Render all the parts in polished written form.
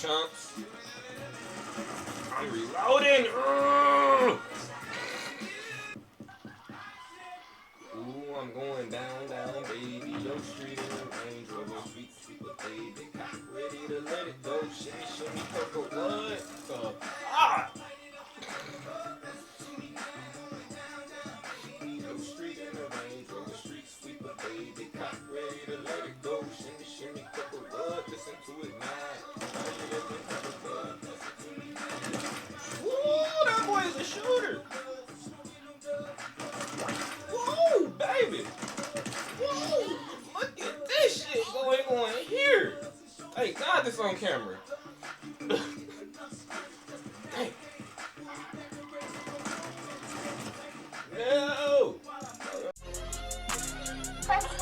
chumps. I'm reloading. Ooh, I'm going down, baby. Yo, street in the Range Rover, sweet, baby. Cock ready to let it go. Shimmy, purple what? Yo, street in the Range Rover, street sweeper, baby. Cock ready to let it go. Shimmy, purple what? Listen to it now. Woo, that boy is a shooter. Woo, baby. Woo, look at this shit going on here. Hey, God, this on camera. Hey. No. Press baby.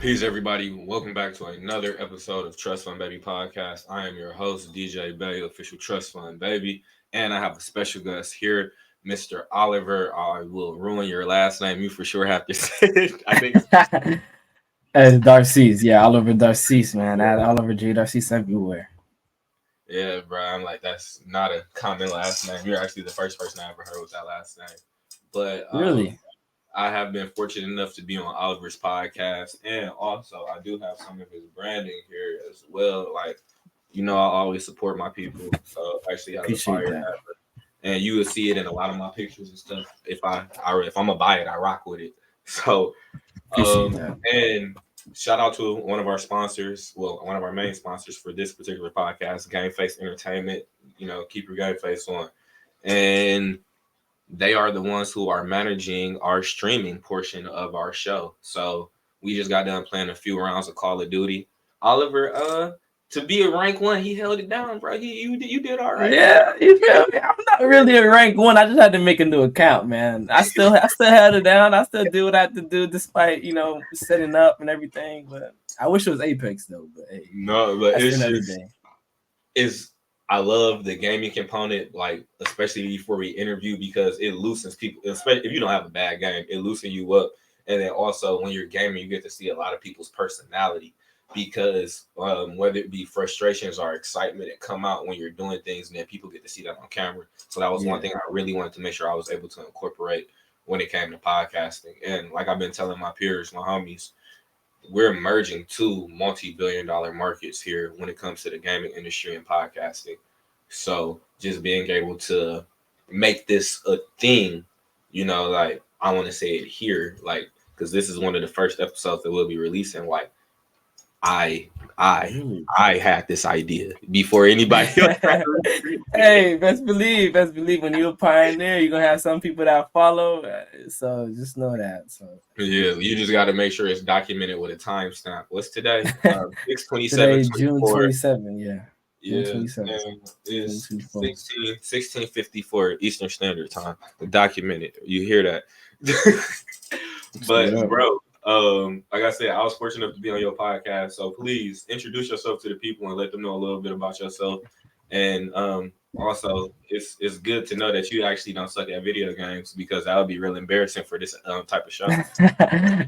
Peace, everybody. Welcome back to another episode of Trust Fund Baby Podcast. I am your host, DJ Bay, official Trust Fund Baby, and I have a special guest here, Mr. Oliver. I will ruin your last name. You for sure have to say it. I think Darcisse. Yeah, Oliver Darcisse, man. Oliver J. Darcisse everywhere. Yeah, bro. I'm like, that's not a common last name. You're actually the first person I ever heard with that last name. But really? I have been fortunate enough to be on Oliver's podcast, and also I do have some of his branding here as well. Like, you know, I always support my people, so actually have a fire hat, and you will see it in a lot of my pictures and stuff. If I'm gonna buy it, I rock with it. So, and shout out to one of our sponsors, one of our main sponsors for this particular podcast, Game Face Entertainment. You know, keep your game face on, and they are the ones who are managing our streaming portion of our show. So we just got done playing a few rounds of Call of Duty. Oliver, to be a rank 1, he held it down, bro. You did all right. Yeah, you feel me? I'm not really a rank 1. I just had to make a new account, man. I still held it down. I still do what I have to do, despite setting up and everything. But I wish it was Apex though. But hey, no, but I love the gaming component, like especially before we interview, because it loosens people. Especially if you don't have a bad game, it loosens you up. And then also when you're gaming, you get to see a lot of people's personality, because whether it be frustrations or excitement that come out when you're doing things, and then people get to see that on camera. So that was one thing I really wanted to make sure I was able to incorporate when it came to podcasting. And like I've been telling my peers, my homies, we're merging two multi-billion-dollar markets here when it comes to the gaming industry and podcasting. So just being able to make this a thing, like I want to say it here, like, because this is one of the first episodes that we'll be releasing. Like, I had this idea before anybody else. Hey, best believe when you're a pioneer, you're gonna have some people that follow. So just know that. So yeah, you just got to make sure it's documented with a timestamp. What's today? 6/27. June 27. Yeah. Yeah, and it's 16:54 Eastern Standard Time. Documented. You hear that? But bro, like I said, I was fortunate enough to be on your podcast. So please introduce yourself to the people and let them know a little bit about yourself. And also, it's good to know that you actually don't suck at video games, because that would be real embarrassing for this type of show.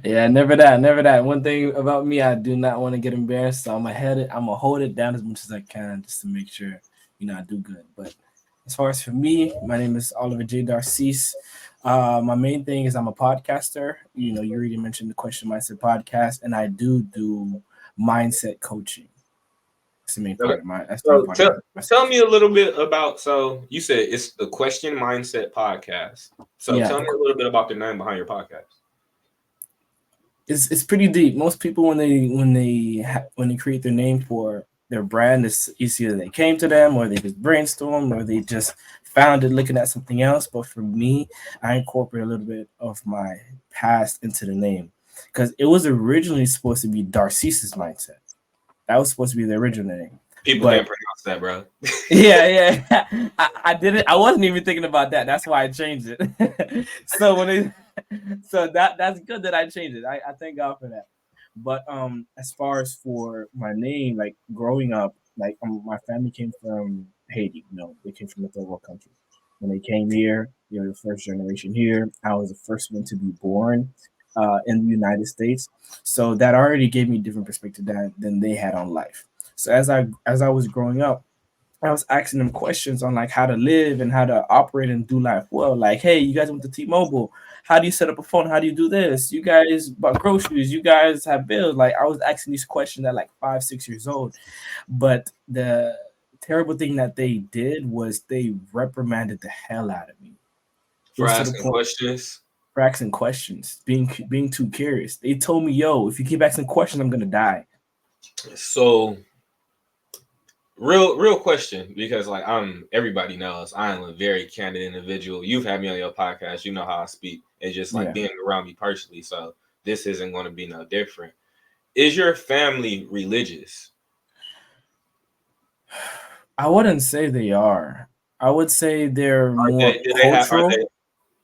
Yeah, never that. One thing about me, I do not want to get embarrassed, so I'm gonna hold it down as much as I can, just to make sure I do good. But as far as for me, my name is Oliver J. Darcisse. My main thing is I'm a podcaster. You already mentioned the Question Mindset podcast, and I do mindset coaching. That's the main part of my. Tell me a little bit about. So you said it's the Question Mindset podcast. So tell me a little bit about the name behind your podcast. It's pretty deep. Most people when they create their name for their brand, it's either they came to them, or they just brainstorm, or they just found it looking at something else. But for me, I incorporate a little bit of my past into the name, because it was originally supposed to be Darcisse's Mindset. That was supposed to be the original name. People can't pronounce that, bro. Yeah. I didn't. I wasn't even thinking about that. That's why I changed it. So when So that's good that I changed it. I thank God for that. But as far as for my name, like growing up, like my family came from Haiti. You know, they came from a third world country. When they came here, they were the first generation here. I was the first one to be born in the United States, so that already gave me a different perspective than they had on life. So as I was growing up, I was asking them questions on like how to live and how to operate and do life well. Like, hey, you guys went to T-Mobile. How do you set up a phone? How do you do this? You guys bought groceries. You guys have bills. Like, I was asking these questions at like 5, 6 years old. But the terrible thing that they did was they reprimanded the hell out of me. It For was to the asking point questions. for asking questions, being too curious. They told me, "Yo, if you keep asking questions, I'm gonna die." So real question, because like everybody knows I am a very candid individual. You've had me on your podcast, you know how I speak, and just like Yeah, being around me personally. So this isn't going to be no different. Is your family religious? I wouldn't say they are. I would say they're Are more they do they have are cultural. they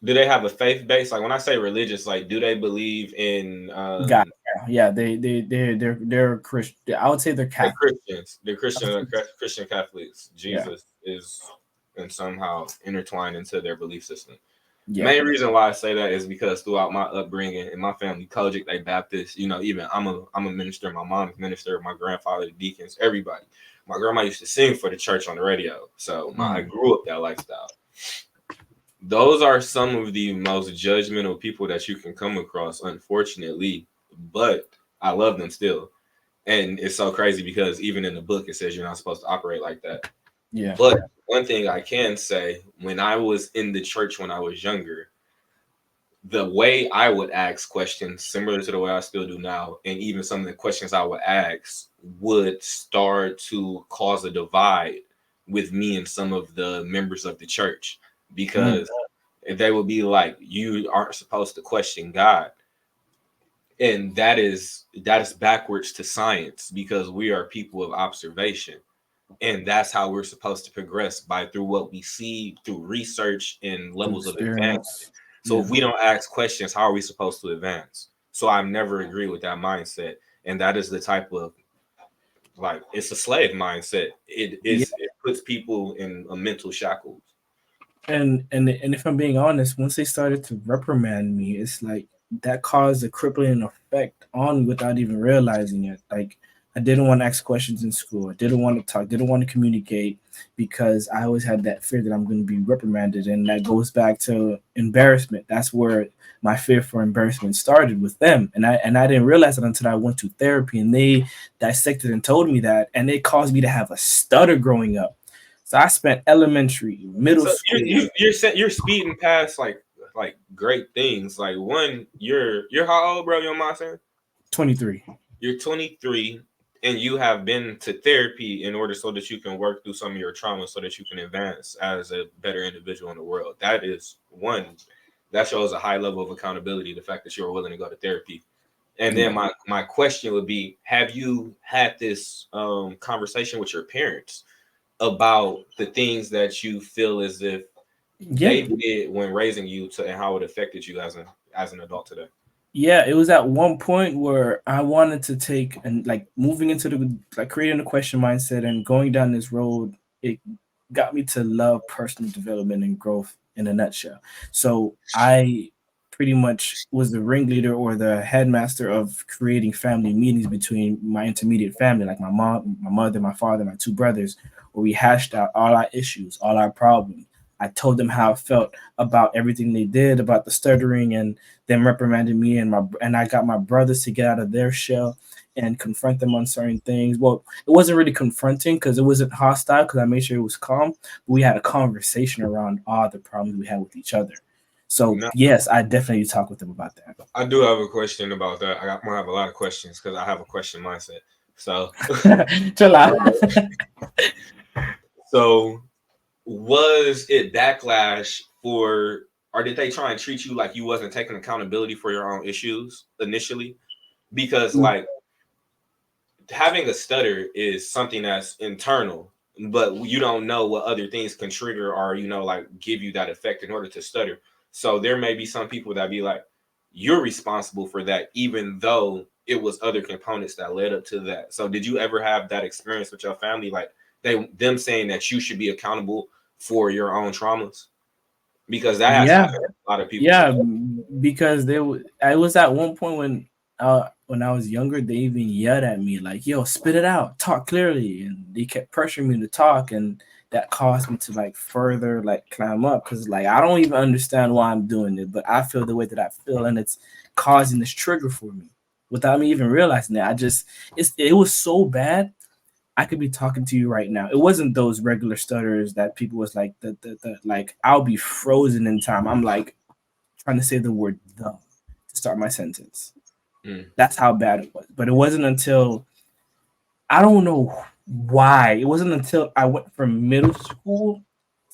do they have a faith base? Like when I say religious, like do they believe in Got yeah. They're Christian. I would say they're like Catholic. Christians? They're Christian Catholics. Yeah, Jesus is and somehow intertwined into their belief system. yeah, Main reason why I say that is because throughout my upbringing in my family, Kojic, they Baptist, even I'm a minister, my mom's minister, my grandfather, the deacons, everybody. My grandma used to sing for the church on the radio. So I mm, grew up that lifestyle. Those are some of the most judgmental people that you can come across, unfortunately. But I love them still. And it's so crazy because even in the book it says you're not supposed to operate like that. yeah. But one thing I can say, when I was in the church when I was younger, the way I would ask questions, similar to the way I still do now, and even some of the questions I would ask would start to cause a divide with me and some of the members of the church Mm. because they would be like, "You aren't supposed to question God," and that is backwards to science because we are people of observation, and that's how we're supposed to progress by through what we see through research and Through levels of advancement. experience. So Yeah. if we don't ask questions, how are we supposed to advance? So I never agree with that mindset. And that is the type of like it's a slave mindset. It puts people in a mental shackles. And if I'm being honest, once they started to reprimand me, it's like that caused a crippling effect on me without even realizing it. Like I didn't want to ask questions in school. I didn't want to talk. Didn't want to communicate because I always had that fear that I'm going to be reprimanded, and that goes back to embarrassment. That's where my fear for embarrassment started with them, and I didn't realize it until I went to therapy, and they dissected and told me that, and it caused me to have a stutter growing up. So I spent elementary, middle So school, you're speeding past like great things. Like one, you're how old, bro? Your mom saying 23. you're 23 and you have been to therapy in order so that you can work through some of your trauma so that you can advance as a better individual in the world. That is one that shows a high level of accountability, the fact that you're willing to go to therapy. And then Yeah. my question would be, have you had this conversation with your parents about the things that you feel as if Yeah. they did when raising you to and how it affected you as an adult today? Yeah, it was at one point where I wanted to take and like moving into the like creating a question mindset and going down this road, it got me to love personal development and growth in a nutshell. So I pretty much was the ringleader or the headmaster of creating family meetings between my intermediate family, like my mom, my mother, my father, my two brothers, where we hashed out all our issues, all our problems. I told them how I felt about everything they did, about the stuttering and them reprimanding me, and I got my brothers to get out of their shell and confront them on certain things. Well, it wasn't really confronting because it wasn't hostile because I made sure it was calm. But we had a conversation around all the problems we had with each other. So No, yes, I definitely talk with them about that. I do have a question about that. I'm gonna have a lot of questions because I have a question mindset. So, Chill out. so was it backlash for, or did they try and treat you like you wasn't taking accountability for your own issues initially? Because like having a stutter is something that's internal, but you don't know what other things can trigger or like give you that effect in order to stutter. So there may be some people that be like, you're responsible for that, even though it was other components that led up to that. So did you ever have that experience with your family, like them saying that you should be accountable for your own traumas? Because that has Yeah, happened to a lot of people. yeah, because I was at one point when I was younger, they even yelled at me like, "Yo, spit it out, talk clearly," and they kept pressuring me to talk, and that caused me to like further like climb up because like I don't even understand why I'm doing it, but I feel the way that I feel, and it's causing this trigger for me without me even realizing that. It was so bad. I could be talking to you right now. It wasn't those regular stutters that people was like the like I'll be frozen in time. I'm like trying to say the word the to start my sentence. Mm. That's how bad it was. But it wasn't until I don't know why. It wasn't until I went from middle school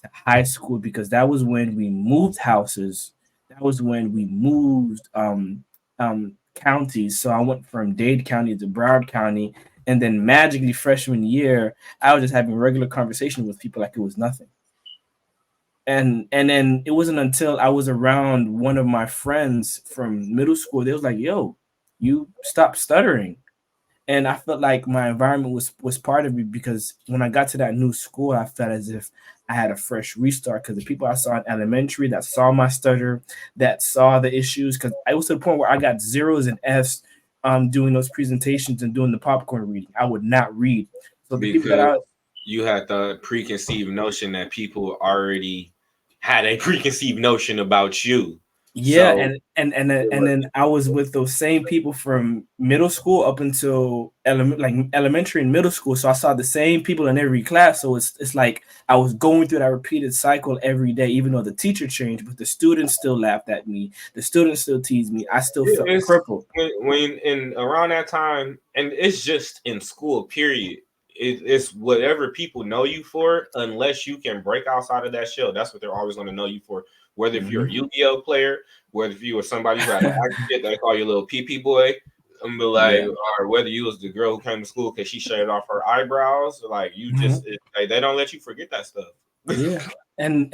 to high school because that was when we moved houses. That was when we moved counties. So I went from Dade County to Broward County, and then magically freshman year, I was just having regular conversation with people like it was nothing. And then it wasn't until I was around one of my friends from middle school, they was like, "Yo, you stop stuttering." And I felt like my environment was part of me because when I got to that new school, I felt as if I had a fresh restart because the people I saw in elementary that saw my stutter, that saw the issues, because I was to the point where I got zeros and F's doing those presentations and doing the popcorn reading. I would not read. So the people that Because I you had the preconceived notion that people already had a preconceived notion about you. Yeah, So and then I was with those same people from middle school up until elementary and middle school. So I saw the same people in every class. So it's like I was going through that repeated cycle every day, even though the teacher changed, but the students still laughed at me. The students still teased me. I still felt it's crippled. when in around that time, and it's just in school, period. It's whatever people know you for, unless you can break outside of that shell. That's what they're always going to know you for. Whether if you're a Mhm. Yu-Gi-Oh player, whether if you were somebody who had an accident, they call you a little pee boy, and be like, Yeah. or whether you was the girl who came to school because she shaved off her eyebrows, like you Mhm. just like, they don't let you forget that stuff. Yeah. I And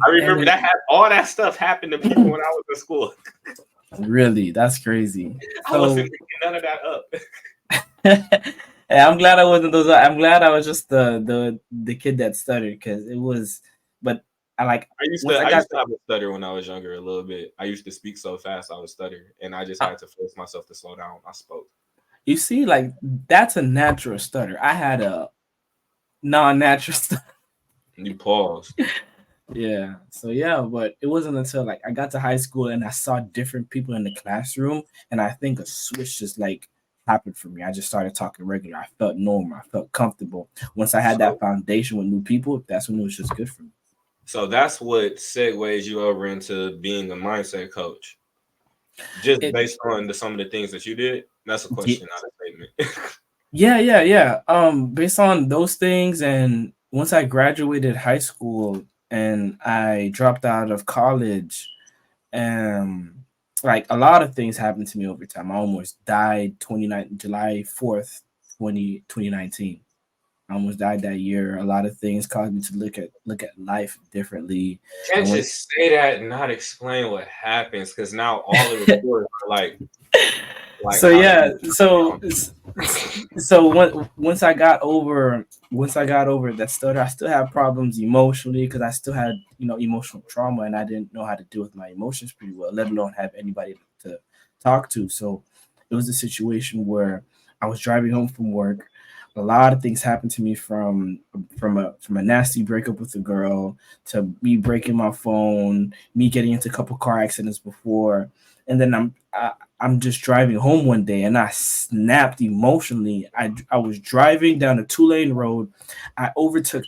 remember that had all that stuff happened to people when I was in school. really, that's crazy. I wasn't So picking none of that up. yeah, I'm glad I wasn't those. I'm glad I was just the kid that stuttered because it was. But I like I used once to I I got used to have a stutter when I was younger a little bit. I used to speak so fast I would stutter, and I just uh, had to force myself to slow down when I spoke. you see, like that's a natural stutter. I had a non-natural stutter. You paused. Yeah. So yeah, but it wasn't until like I got to high school and I saw different people in the classroom, and I think a switch just like happened for me. I just started talking regular. I felt normal. I felt comfortable. Once I had that So foundation with new people, that's when it was just good for me. so that's what segues you over into being a mindset coach. Just It based on some of the things that you did. That's a question, not a statement. Yeah. Based on those things, and once I graduated high school and I dropped out of college, like a lot of things happened to me over time. I almost died 29 July 4th, 2019. I almost died that year. A lot of things caused me to look at life differently. I Can't went just say that and not explain what happens, because now all of the stories are like so how they yeah, be. so once I got over that stutter, I still had problems emotionally because I still had emotional trauma and I didn't know how to deal with my emotions pretty well, let alone have anybody to talk to. So it was a situation where I was driving home from work. A lot of things happened to me from a nasty breakup with a girl to me breaking my phone, me getting into a couple car accidents before, and then I'm just driving home one day and I snapped emotionally. I was driving down a 2-lane road. I overtook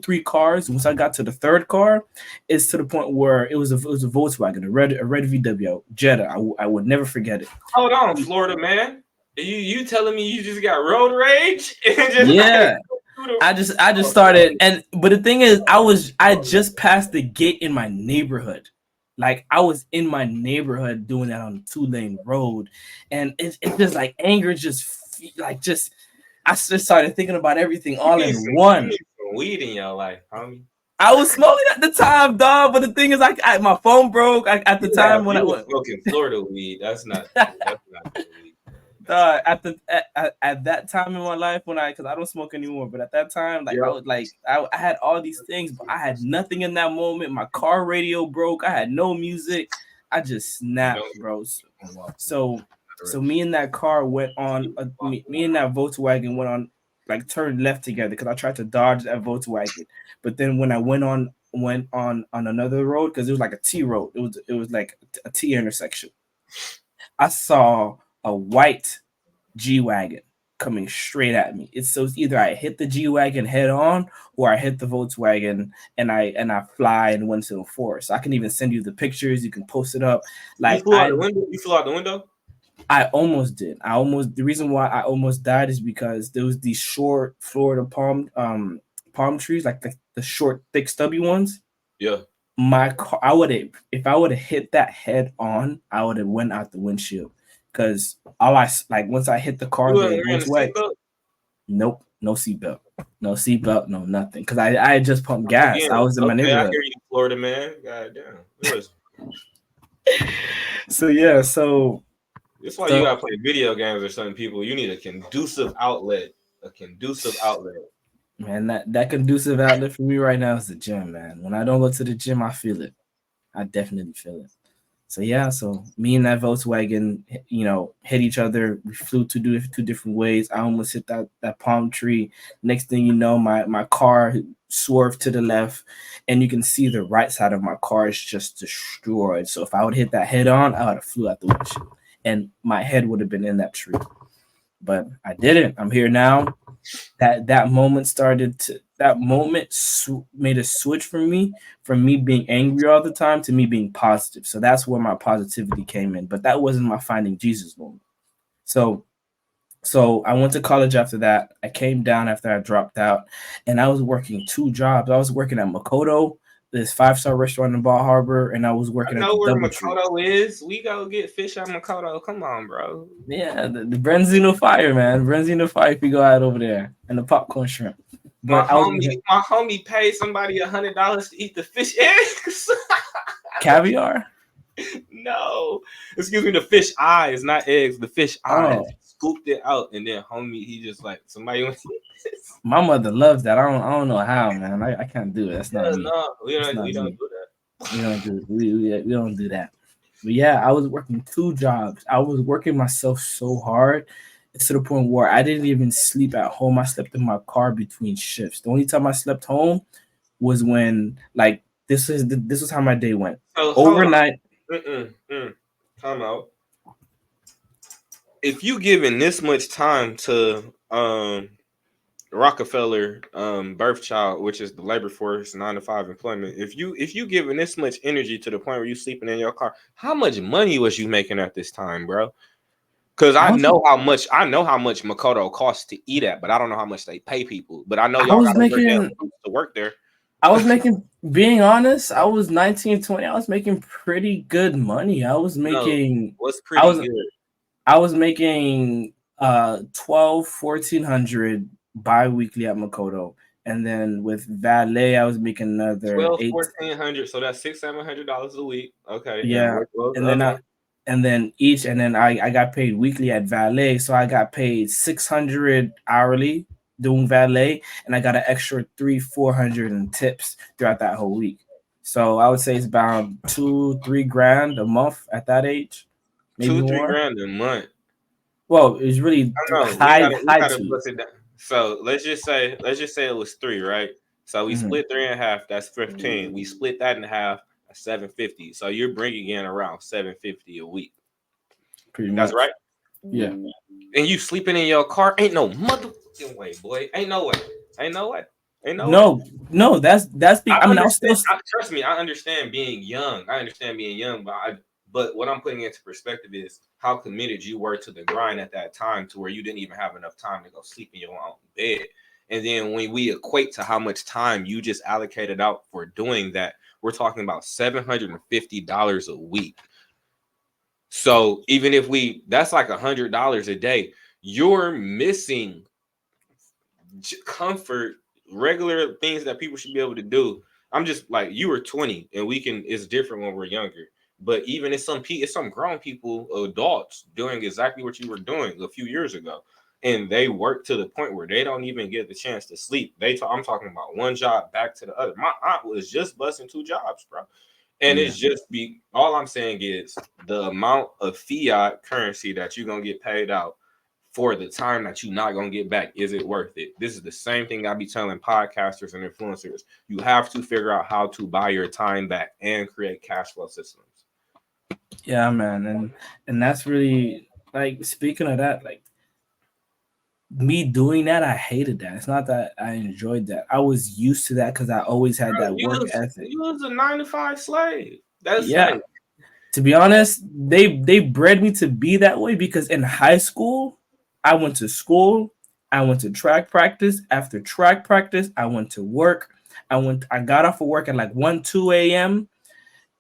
three cars. Once I got to the third car, it's to the point where it was a Volkswagen, a red VW Jetta. I would never forget it. Hold on, Florida man. You telling me you just got road rage and just like Yeah, through the I just oh, started, and but the thing is, I just passed the gate in my neighborhood. Like I was in my neighborhood doing that on a 2-lane road, and it's just like anger, just I just started thinking about everything all in you one. need some weed in your life, homie. I was smoking at the time, dog. But the thing is, my phone broke at the time when You I were went. smoking Florida weed. That's not good weed. That's not. At that time in my life because I don't smoke anymore, but at that time, like I Yep. was like I had all these things, but I had nothing in that moment. My car radio broke. I had no music. I just snapped, Don't bro. walk in So that so me and that car went on. Me and that Volkswagen went on like turned left together because I tried to dodge that Volkswagen, but then when I went on another road because it was like a T road. It was like a T intersection. I saw a white G wagon coming straight at me. It's either I hit the G wagon head on or I hit the Volkswagen and I fly and went to the forest. I can even send you the pictures. You can post it up. You Like flew out the window. You flew out the window. I almost did. The reason why I almost died is because there was these short Florida palm trees, like the short, thick, stubby ones. Yeah. My car, I would have if I would have hit that head on, I would have went out the windshield because like once I hit the You car, wasn't the wearing a Volkswagen. seatbelt. Nope, no seatbelt, no nothing. Because I had just pumped gas. Again, I was in my okay, I neighborhood. hear you, Florida man. God damn. Listen, So yeah, so that's why you so gotta play video games or something. People, you need a conducive outlet. A conducive outlet. man, that conducive outlet for me right now is the gym, man. When I don't go to the gym, I feel it. I definitely feel it. So yeah, so me and that Volkswagen, hit each other. We flew two different ways. I almost hit that palm tree. Next thing you know, my car swerved to the left, and you can see the right side of my car is just destroyed. So if I would hit that head on, I would have flew out the windshield, and my head would have been in that tree. But I didn't. I'm here now. That moment made a switch for me from me being angry all the time to me being positive. So that's where my positivity came in. But that wasn't my finding Jesus moment. So so I went to college after that. I came down after I dropped out, and I was working two jobs. I was working at Makoto, this 5-star restaurant in Bal Harbor, and I was I working at know the where DoubleTree. Makoto is. We go get fish at Makoto. Come on, bro. Yeah, the Brenzino Fire, man. Brenzino Fire if you go out over there. And the popcorn shrimp. My But I was homie, working my homie paid somebody $100 to eat the fish eggs. caviar. No, excuse me, the fish eyes, not eggs. The fish eyes. Oh, Scooped it out, and then homie, he just like somebody want to eat this. my mother loves that. I don't know how, man. I can't do it. That's not Yeah, me. no, That's not we don't me. do that. We don't do that. But yeah, I was working two jobs. I was working myself so hard. It's to the point where I didn't even sleep at home. I slept in my car between shifts. The only time I slept home was when like this was how my day went. So hold on. Overnight. Time out. If you given this much time to Rockefeller birth child, which is the labor force 9 to 5 employment, if you giving this much energy to the point where you sleeping in your car, how much money was you making at this time, bro? Because I was I know how much Makoto costs to eat at, but I don't know how much they pay people. But I know I y'all was got to wear damn making boots to work there. I was making being honest, I was 19, 20. I was making pretty good money. No, what's I pretty was good? I was making 12, 1,400 bi-weekly at Makoto. And then with valet, I was making another 12, eight. 1,400. So that's $600, $700 a week. Okay, and Yeah. what And the then other I one? and then each and then I got paid weekly at valet. So I got paid 600 hourly doing valet, and I got an extra 300, 400 in tips throughout that whole week. So I would say it's about 2, 3 grand a month at that age, maybe Two, three more. grand a month. Well, it was really I know we high gotta bust twos. it down. So let's just say it was three, right? So we Mhm, split three and a half. That's 15. We split that in half. That's 750. So you're bringing in around 750 a week. pretty That's much. right. Yeah. And you sleeping in your car? Ain't no motherfucking way, boy. Ain't no way. Ain't no way. Ain't no way. No, no, that's I I mean, I was still understand. Trust me, I understand being young. I understand being young, but what I'm putting into perspective is how committed you were to the grind at that time, to where you didn't even have enough time to go sleep in your own bed. And then when we equate to how much time you just allocated out for doing that, we're talking about $750 a week. So even if that's like $100 a day, you're missing comfort, regular things that people should be able to do I'm just like, you were 20, and it's different when we're younger. But even it's some grown people, adults, doing exactly what you were doing a few years ago, and they work to the point where they don't even get the chance to sleep. I'm talking about one job back to the other. My aunt was just busting two jobs, bro. And Yeah. it's just all I'm saying is the amount of fiat currency that you're gonna get paid out for the time that you're not gonna get back. Is it worth it? This is the same thing I be telling podcasters and influencers. You have to figure out how to buy your time back and create cash flow systems. Yeah, man, and that's really like speaking of that, like me doing that, I hated that. It's not that I enjoyed that. I was used to that because I always had Bro, that work ethic. you was a 9 to 5 slave. That's Yeah, like to be honest, they bred me to be that way because in high school, I went to school, I went to track practice. After track practice, I went to work. I got off of work at like 1, 2 a.m.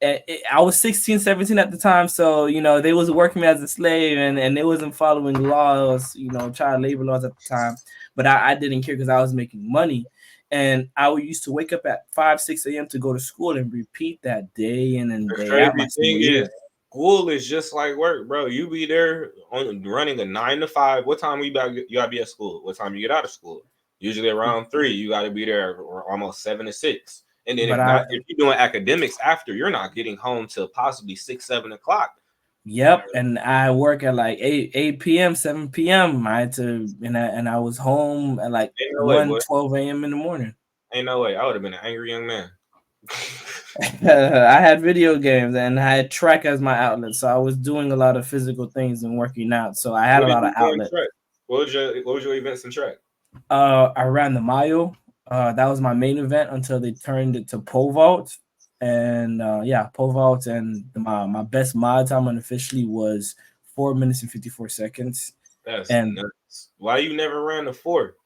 I was 16, 17 at the time, so they was working me as a slave, and they wasn't following laws, child labor laws at the time. But I didn't care because I was making money, and I used to wake up at 5, 6 a.m. to go to school and repeat that day in and the day out my crazy senior thing is year. school is just like work, bro. You be there on running a 9 to 5. What time you gotta be at school? What time you get out of school? Usually around 3. You gotta be there or almost 7 to 6. And then But I if you're doing academics after, you're not getting home till possibly 6, 7 o'clock. Yep, and I work at like 8 p.m., 7 p.m. I had to and I was home at like Ain't no way, one boy. 12 a.m. in the morning. Ain't no way. I would have been an angry young man. I had video games and I had track as my outlet, so I was doing a lot of physical things and working out. So I had What a did lot of you do in outlet. track? What was your events in track? I ran the mile. That was my main event until they turned it to pole vault, and yeah, pole vault. And my best mile time unofficially was 4 minutes and 54 seconds. That's And nuts. Why you never ran the 4?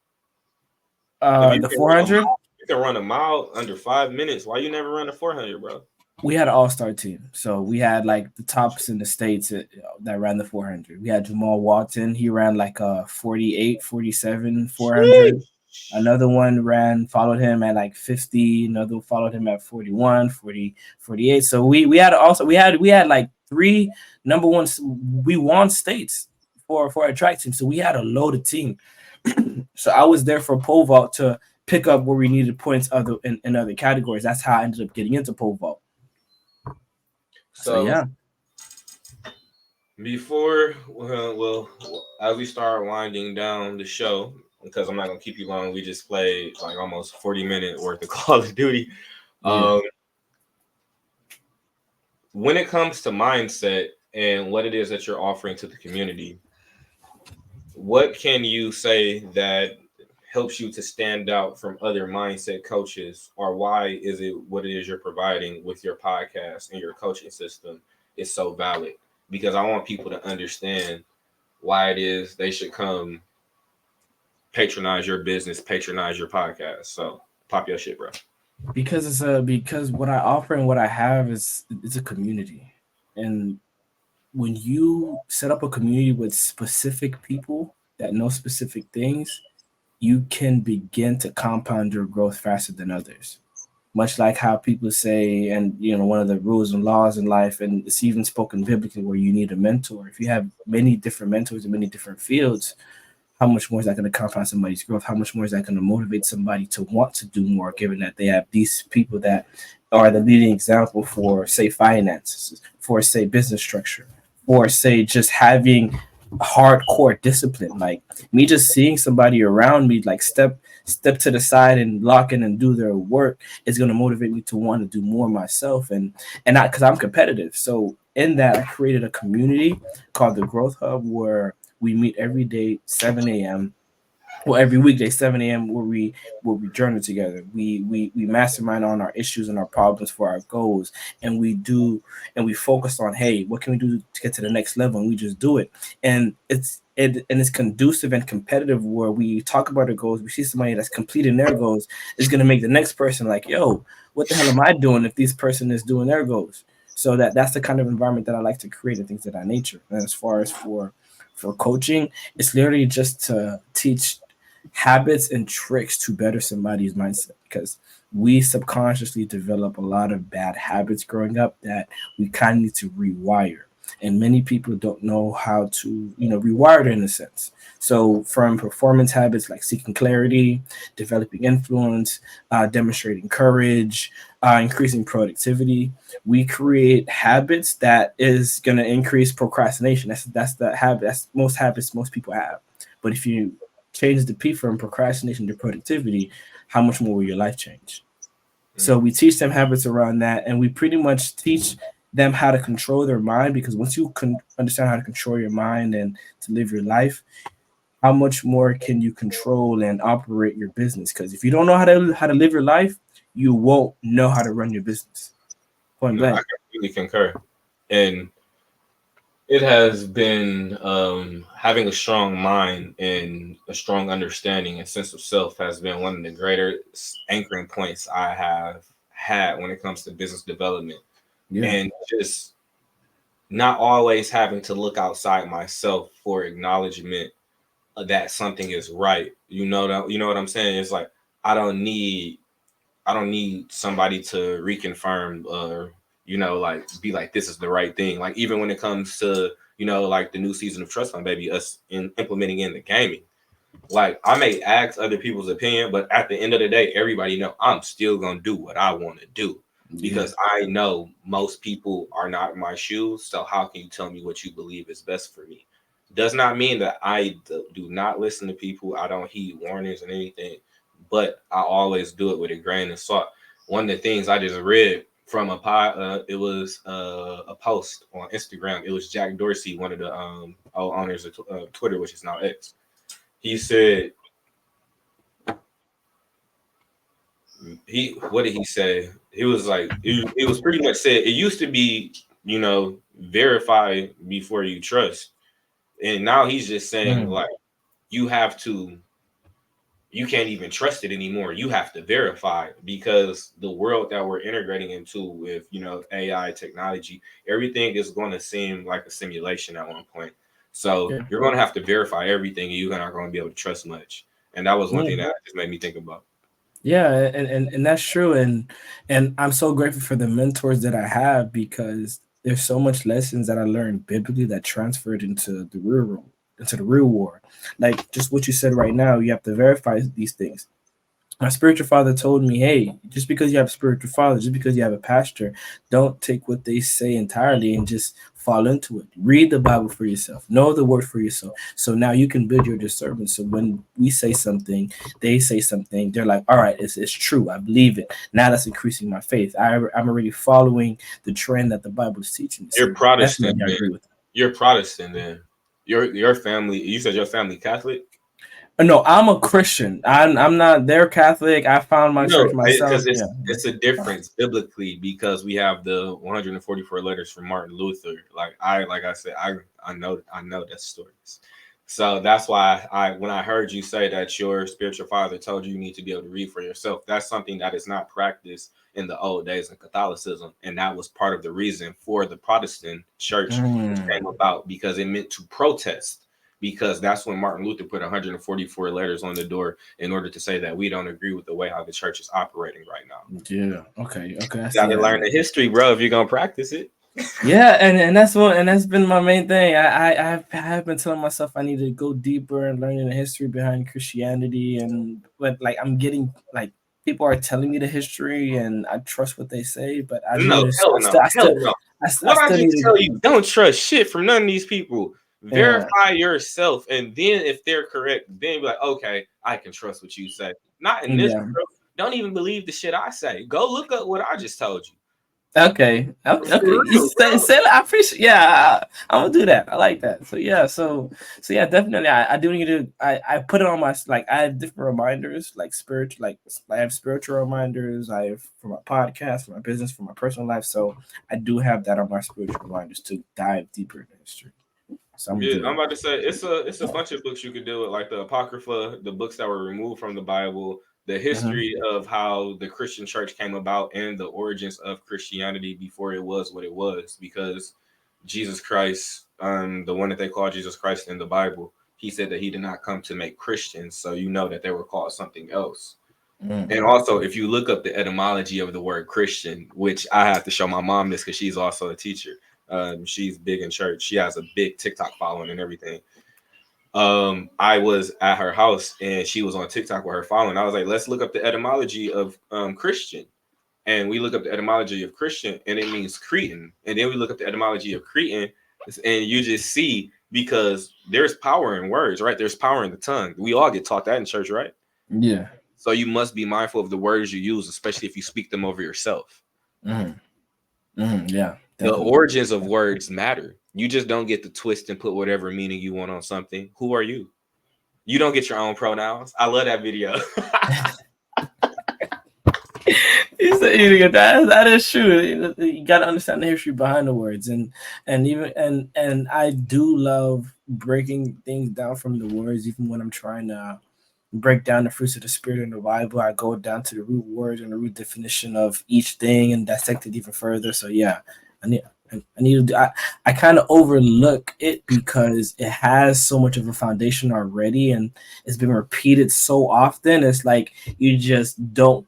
If the 400, you can run a mile under 5 minutes, why you never run a 400, bro? we had an all-star team, so we had like the tops in the states that ran the 400. We had Jamal Watson. He ran like a 48, 47, 400. Sheesh. Another one followed him at like 50. Another one followed him at 41, 40, 48. So we had like three number ones. We won states for our track team. So we had a loaded team. So I was there for pole vault to pick up where we needed points in other categories. That's how I ended up getting into pole vault. So So yeah. before, as we start winding down the show, because I'm not gonna keep you long, we just played like almost 40 minutes worth of Call of Duty. Yeah. Um, when it comes to mindset and what it is that you're offering to the community, what can you say that helps you to stand out from other mindset coaches, or why is it what it is you're providing with your podcast and your coaching system is so valid? Because I want people to understand why it is they should come patronize your business, patronize your podcast. So pop your shit, bro. Because what I offer and what I have is it's a community. And when you set up a community with specific people that know specific things, you can begin to compound your growth faster than others. Much like how people say, and one of the rules and laws in life, and it's even spoken biblically, where you need a mentor. If you have many different mentors in many different fields, how much more is that going to compound somebody's growth? How much more is that going to motivate somebody to want to do more, given that they have these people that are the leading example for, say, finances, for, say, business structure, or, say, just having hardcore discipline. Like me just seeing somebody around me like step to the side and lock in and do their work is going to motivate me to want to do more myself, and not because I'm competitive. So in that, I created a community called the Growth Hub, where we meet every day, 7 a.m. Well, every weekday, 7 a.m., where we journal together. We mastermind on our issues and our problems for our goals, and we focus on, hey, what can we do to get to the next level, and we just do it. And it's conducive and competitive, where we talk about our goals. We see somebody that's completing their goals is going to make the next person like, yo, what the hell am I doing if this person is doing their goals? So that's the kind of environment that I like to create and things of that nature. And as far as for coaching, it's literally just to teach habits and tricks to better somebody's mindset, because we subconsciously develop a lot of bad habits growing up that we kind of need to rewire. And many people don't know how to, rewire it in a sense. So, from performance habits like seeking clarity, developing influence, demonstrating courage, increasing productivity, we create habits that is going to increase procrastination. That's the habit. That's most habits most people have. But if you change the P from procrastination to productivity, how much more will your life change? So we teach them habits around that, and we pretty much teach them how to control their mind, because once you can understand how to control your mind and to live your life, how much more can you control and operate your business? Because if you don't know how to live your life, you won't know how to run your business. Point No, I blank. completely concur. And it has been having a strong mind and a strong understanding and sense of self has been one of the greatest anchoring points I have had when it comes to business development. Yeah. And just not always having to look outside myself for acknowledgement that something is right. You know what I'm saying? It's like I don't need I don't need somebody to reconfirm or like be like this is the right thing. Like even when it comes to like the new season of Trust Fund Baby, us in implementing in the gaming. Like I may ask other people's opinion, but at the end of the day, everybody know I'm still gonna do what I want to do Yeah. because I know most people are not in my shoes. So how can you tell me what you believe is best for me? Does not mean that I do not listen to people. I don't heed warnings and anything, but I always do it with a grain of salt. One of the things I just read from it was a post on Instagram. It was Jack Dorsey, one of the old owners of Twitter, which is now X. He said he what did he say? He was like it was pretty much said it used to be verify before you trust, and now he's just saying Mm. like you have to you can't even trust it anymore. You have to verify because the world that we're integrating into with AI technology, everything is going to seem like a simulation at one point. So Yeah. you're going to have to verify everything, and you're not going to be able to trust much. And that was one Yeah. thing that just made me think about. Yeah, and that's true, and I'm so grateful for the mentors that I have, because there's so much lessons that I learned biblically that transferred into the real world, into the real world. Like just what you said right now, you have to verify these things. My spiritual father told me, hey, just because you have a spiritual father, just because you have a pastor, don't take what they say entirely and just fall into it. Read the Bible for yourself, know the word for yourself. So now you can build your discernment. So when we say something, they say something, they're like, all right, it's true. I believe it. Now that's increasing my faith. I'm already following the trend that the Bible is teaching me. You're So Protestant, definitely I then. agree with that. You're Protestant, then. Your family. You said your family Catholic. No, I'm a Christian. I'm not. They're Catholic. I found my church No, myself. because Yeah. it's a difference biblically because we have the 144 letters from Martin Luther. Like I said, I know that stories. So that's why I when I heard you say that your spiritual father told you you need to be able to read for yourself, that's something that is not practiced in the old days in Catholicism, and that was part of the reason for the Protestant church Mm. came about because it meant to protest. Because that's when Martin Luther put 144 letters on the door in order to say that we don't agree with the way how the church is operating right now. Yeah. Okay. Okay. I You got see to that learn now. the history, bro, if you're gonna practice it. Yeah, and that's been my main thing. I have been telling myself I need to go deeper and learning the history behind Christianity, and but like I'm getting like people are telling me the history and I trust what they say, but I need No, to hell no, hell no. I What I still just need tell to you, don't trust shit from none of these people. yeah. Verify yourself, and then if they're correct, then be like, okay, I can trust what you say. Not in this, Yeah. bro. Don't even believe the shit I say. Go look up what I just told you. Okay. Okay. For Okay. You real, bro. say I appreciate. Yeah, I'm gonna do that. I like that. So yeah. So yeah, definitely. I do need to. I put it on my like. I have different reminders, like spiritual. Like I have spiritual reminders. I have for my podcast, for my business, for my personal life. So I do have that on my spiritual reminders to dive deeper into history. So I'm gonna Yeah, do I'm that. about to say it's a bunch of books you could do it, like the Apocrypha, the books that were removed from the Bible, the Mhm. history of how the Christian church came about, and the origins of Christianity before it was what it was. Because Jesus Christ, the one that they call Jesus Christ in the Bible, he said that he did not come to make Christians, so you know that they were called something else. And also, if you look up the etymology of the word Christian, which I have to show my mom this because she's also a teacher. She's big in church. She has a big TikTok following and everything. I was at her house and she was on TikTok with her following. I was like, let's look up the etymology of Christian. And we look up the etymology of Christian and it means Cretan. And then we look up the etymology of Cretan and you just see because there's power in words, right? There's power in the tongue. We all get taught that in church, right? Yeah. So you must be mindful of the words you use, especially if you speak them over yourself. Yeah. The Definitely. origins of words matter. You just don't get to twist and put whatever meaning you want on something. Who are you? You don't get your own pronouns. I love that video. That is true. You got to understand the history behind the words, and even and I do love breaking things down from the words. Even when I'm trying to break down the fruits of the spirit in the Bible, I go down to the root word and the root definition of each thing and dissect it even further. So yeah, I need. I need to do. I kind of overlook it because it has so much of a foundation already, and it's been repeated so often. It's like you just don't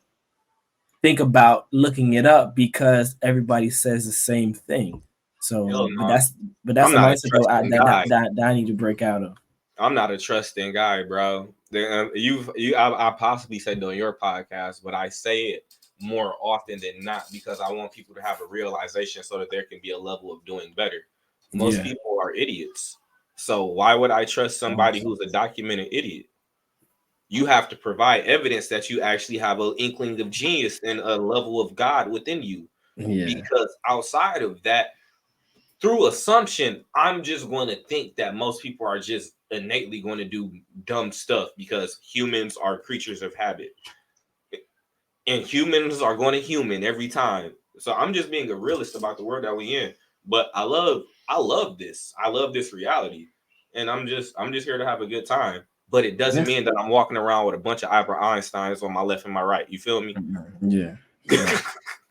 think about looking it up because everybody says the same thing. So, Hell no. but that's I'm the not a mindset trusting guy. that I need to break out of. I'm not a trusting guy, bro. I possibly said it on your podcast, but I say it more often than not because I want people to have a realization so that there can be a level of doing better. Most Yeah. people are idiots. So why would I trust somebody who's a documented idiot? You have to provide evidence that you actually have an inkling of genius and a level of God within you. Yeah. Because outside of that, through assumption, I'm just going to think that most people are just innately going to do dumb stuff because humans are creatures of habit and humans are going to human every time. So I'm just being a realist about the world that we in. But I love this. I love this reality. And I'm just here to have a good time. But it doesn't Yeah. mean that I'm walking around with a bunch of Albert Einsteins on my left and my right. You feel me? Yeah. Yeah.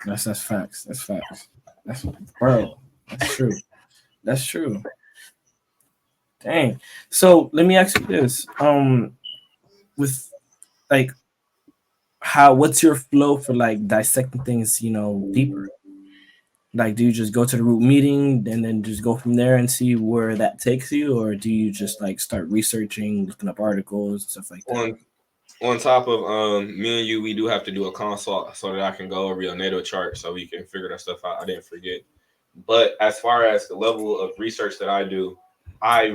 That's facts. That's facts. That's bro. That's true. That's true. Dang. So let me ask you this. With like how what's your flow for like dissecting things, deeper? Like, do you just go to the root meeting and then just go from there and see where that takes you, or do you just like start researching, looking up articles, stuff like that? on on top of me and you, we do have to do a consult so that I can go over your NATO chart so we can figure that stuff out. I didn't forget. But as far as the level of research that I do, I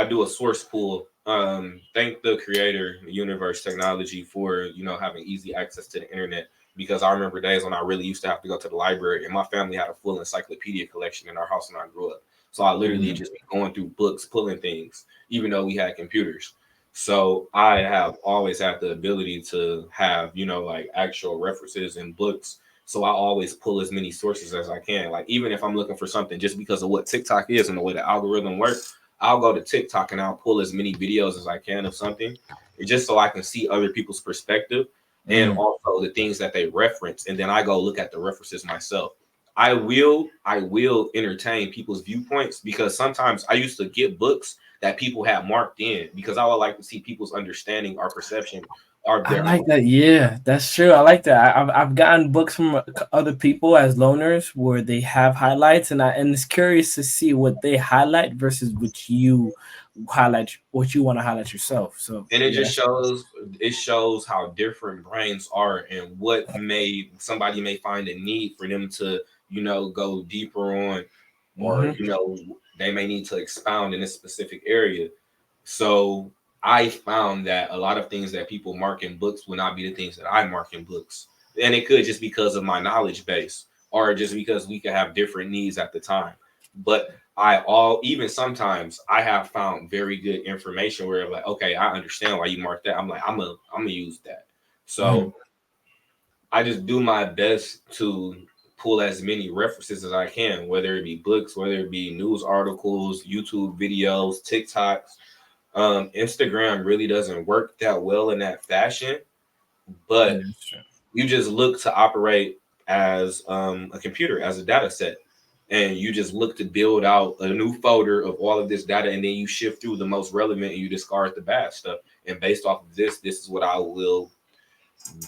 do a source pool. Thank the creator, the universe, technology for having easy access to the internet. Because I remember days when I really used to have to go to the library, and my family had a full encyclopedia collection in our house when I grew up. So I literally Mhm. just be going through books, pulling things, even though we had computers. So I have always had the ability to have like actual references in books, so I always pull as many sources as I can. Like even if I'm looking for something just because of what TikTok is and the way the algorithm works, I'll go to TikTok and I'll pull as many videos as I can of something just so I can see other people's perspective and Mm. also the things that they reference. And then I go look at the references myself. I will entertain people's viewpoints because sometimes I used to get books that people had marked in because I would like to see people's understanding or perception or I their like that. Yeah, that's true. I like that. I've gotten books from other people as loaners where they have highlights, and it's curious to see what they highlight versus what you want to highlight yourself. So and yeah, that's it shows how different brains are and what may somebody may find a need for them to go deeper on or hmm they may need to expound in a specific area. So I found that a lot of things that people mark in books will not be the things that I mark in books, and it could just because of my knowledge base or just because we could have different needs at the time. But I all even sometimes I have found very good information where I'm like, okay, I understand why you marked that. I'm gonna use that. hmm So I just do my best to pull as many references as I can, whether it be books, whether it be news articles, YouTube videos, TikToks. Instagram really doesn't work that well in that fashion, yeah, but that's true. you just look to operate as a computer, as a data set. And you just look to build out a new folder of all of this data, and then you shift through the most relevant and you discard the bad stuff. And based off of this is what I will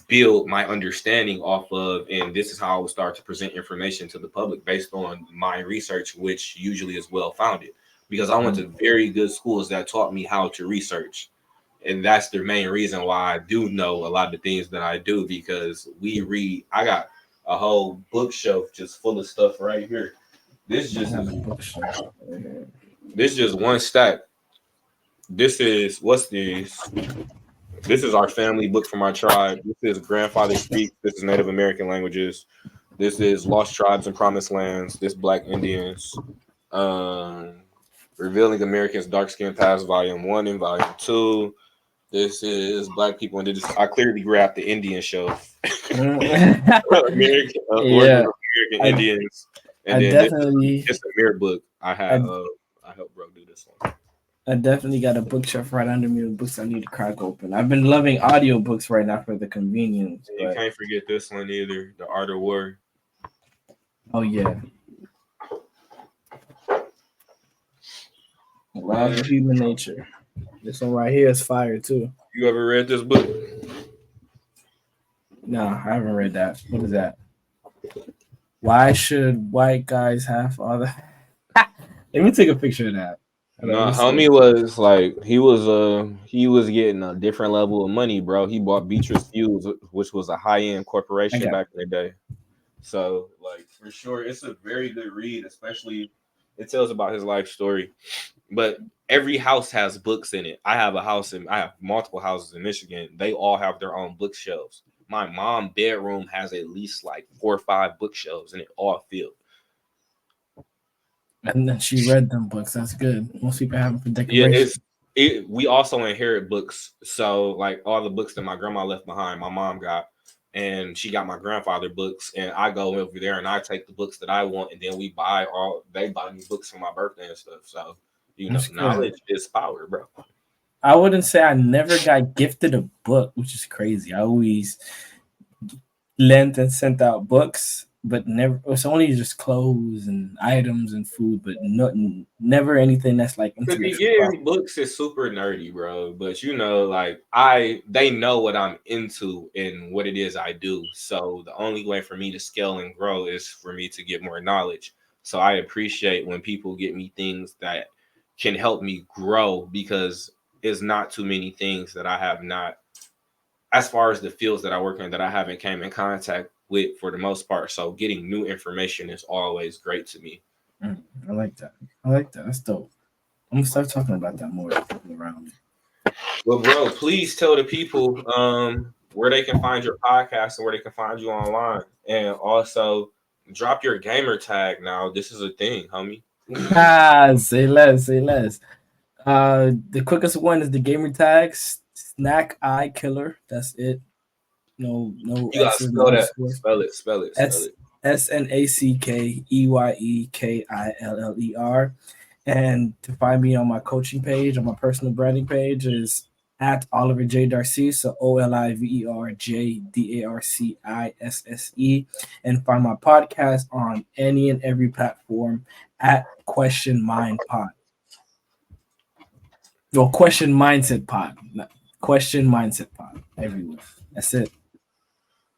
build my understanding off of, and this is how I would start to present information to the public based on my research, which usually is well founded, because I went to very good schools that taught me how to research, and that's the main reason why I do know a lot of the things that I do, because we read. I got a whole bookshelf just full of stuff right here. This I just got is a bookshelf. this just one stack. This is what's this? This is our family book from our tribe. This is Grandfather Speak. This is Native American languages. This is Lost Tribes and Promised Lands. This Black Indians. Um, Revealing Americans Dark Skin Past Volume 1 and Volume 2. This is Black People and Indigenous. I clearly grabbed the Indian shelf. American Origin Yeah, of American I Indians. And I then definitely this a mirror book. I I helped bro do this one. I definitely got a bookshelf right under me with books I need to crack open. I've been loving audiobooks right now for the convenience, You but can't forget this one either. The Art of War. oh yeah, laws Man, of human nature. This one right here is fire too. you ever read this book? No, I haven't read that. What is that? Why should white guys have all the? Let me take a picture of that. Hold on, let No, me see. homie was like he was getting a different level of money, bro. He bought Beatrice Foods, which was a high end I corporation got. back in the day. So like for sure, it's a very good read. Especially, it tells about his life story. But every house has books in it. I have multiple houses in Michigan. They all have their own bookshelves. My mom' bedroom has at least like 4 or 5 bookshelves, and it all filled. And then she read them books. That's good. Most people have them for Yeah, decoration. we also inherit books. So like all the books that my grandma left behind, my mom got, and she got my grandfather books, and I go over there and I take the books that I want, and then they buy me books for my birthday and stuff. So That's good. knowledge is power, bro. I wouldn't say I never got gifted a book, which is crazy. I always lent and sent out books, but never. It was only just clothes and items and food, but nothing, never anything that's like To be intellectual getting property. books is super nerdy, bro. But like they know what I'm into and what it is I do. So the only way for me to scale and grow is for me to get more knowledge. So I appreciate when people get me things that can help me grow, because it's not too many things that I have not, as far as the fields that I work in, that I haven't came in contact with for the most part. So getting new information is always great to me. I like that. I like that. That's dope. I'm gonna start talking about that more around me. Well, bro, please tell the people where they can find your podcast and where they can find you online. And also drop your gamer tag now. This is a thing, homie. Say less, say less. The quickest one is the gamer tags. Snack Eye Killer. That's it. No You gotta X's, no spell that. underscores. Spell it, spell it, spell S it. SNACKEYEKILLER. And to find me on my coaching page, on my personal branding page, is at Oliver J. Darcisse, so OLIVERJDARCISSE. And find my podcast on any and every platform at Question Mind Pod. Well, Question Mindset Pod. Question Mindset Pod everywhere. That's it.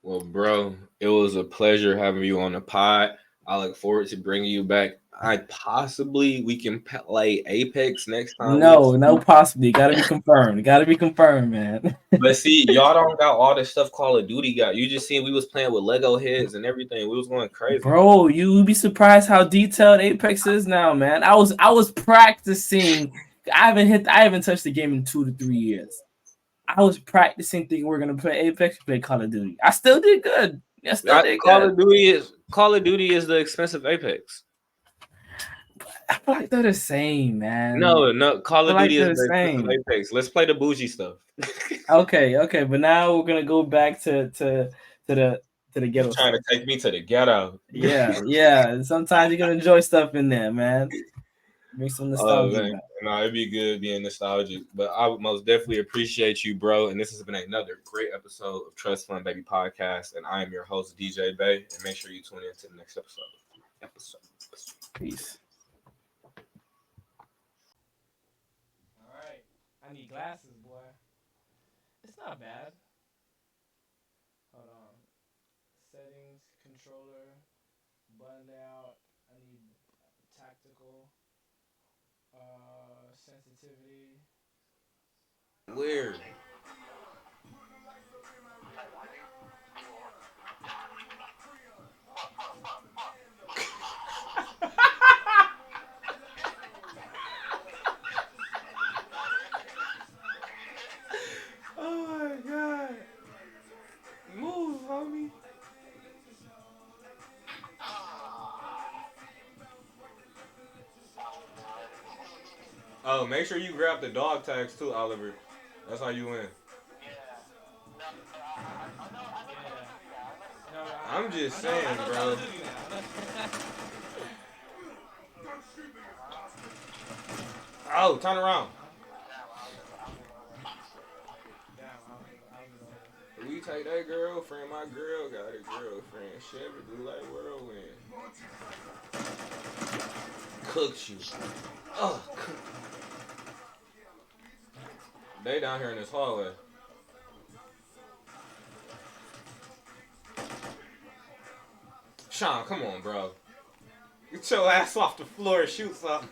Well, bro, it was a pleasure having you on the pod. I look forward to bringing you back. We can play Apex next time we No, no, speak. possibly. Got to be confirmed. Got to be confirmed, man. But see, y'all don't got all the stuff Call of Duty got. You just seen we was playing with Lego heads and everything. We was going crazy. Bro, you would be surprised how detailed Apex is now, man. I was practicing. I haven't touched the game in 2 to 3 years. I was practicing thinking we're gonna play Apex, play Call of Duty. I still did good. I still did good. Call of Duty is the expensive Apex. I feel like they're the same, man. No, no, I Call feel of like Duty is they're the the expensive same. Apex. Let's play the bougie stuff. Okay, okay, but now we're gonna go back to the to the You ghetto trying to stuff. take me to the ghetto? Yeah, yeah. Sometimes you're gonna enjoy stuff in there, man. Bring some Oh nostalgia man, back. no, it'd be good being nostalgic. But I would most definitely appreciate you, bro. And this has been another great episode of Trust Fund Baby Podcast. And I am your host, DJ Bay. And make sure you tune in to the next episode. Episode. Peace. All right. I need glasses, boy. It's not bad. Hold on. Settings, controller, button layout. I need tactical, sensitivity. Weird. Oh my god. Move, homie. Oh, make sure you grab the dog tags too, Oliver. That's how you win. Yeah. No, I'm just I saying, know Call bro. of Duty now. Oh, turn around. Damn, I'll get over. We take that girlfriend. My girl got a girlfriend. Chevy blue like whirlwind. Cooked you. Oh, they down here in this hallway. Sean, come on, bro. Get your ass off the floor and shoot something.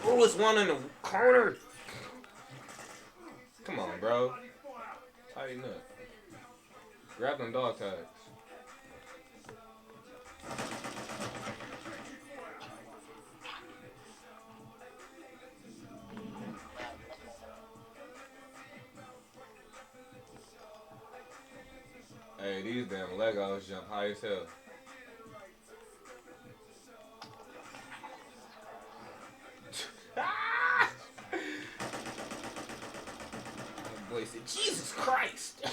Oh, it's one in the corner. Come on, bro. Tighten up. Grab them dog tags. Hey, these damn Legos jump high as hell. Ah! That boy said, Jesus Christ.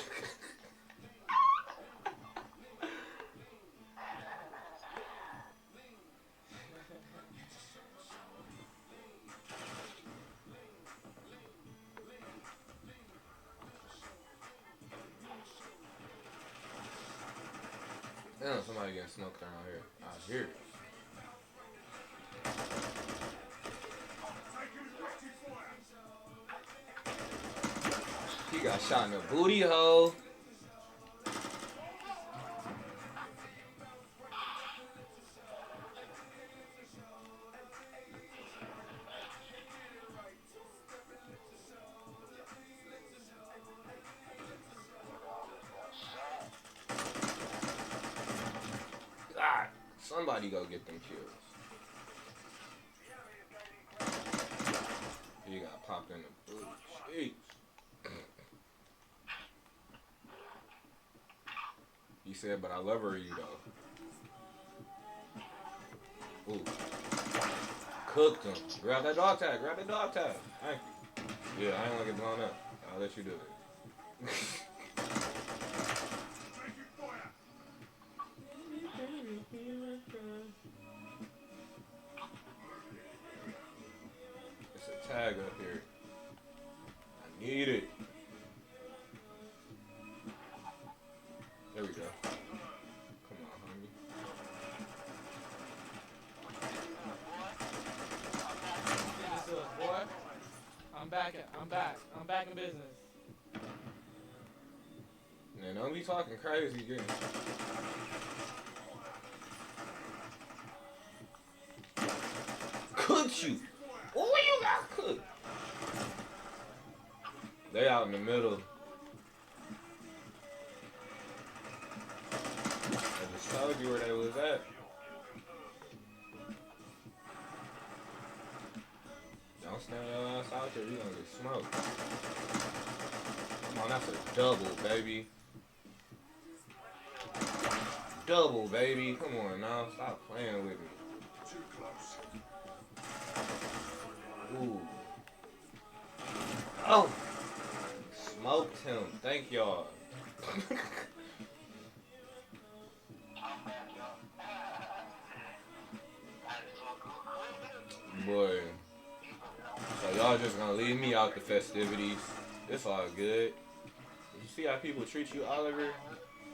Damn, somebody getting smoked around here. I hear it. He got shot in the booty hole. God, somebody go get them kills. He got popped in the booty. Jeez. He said, but I love her, you though. Ooh. Cooked him. Grab that dog tag. Grab that dog tag. Thank you. Yeah, I ain't want to get blown up. I'll let you do it. It's a tag up here. I need it. There we go. Come on, homie. Business to us, boy. I'm back in business. Man, don't be talking crazy again. Could you? Oh, you got cooked. They out in the middle. I just told you where they was at. Don't stand your ass out there, you gonna get smoked. Come on, that's a double, baby. Double, baby. Come on now, stop playing with me. Ooh. Oh! Smoked him. Thank y'all. Boy. So y'all just gonna leave me out the festivities. It's all good. You see how people treat you, Oliver?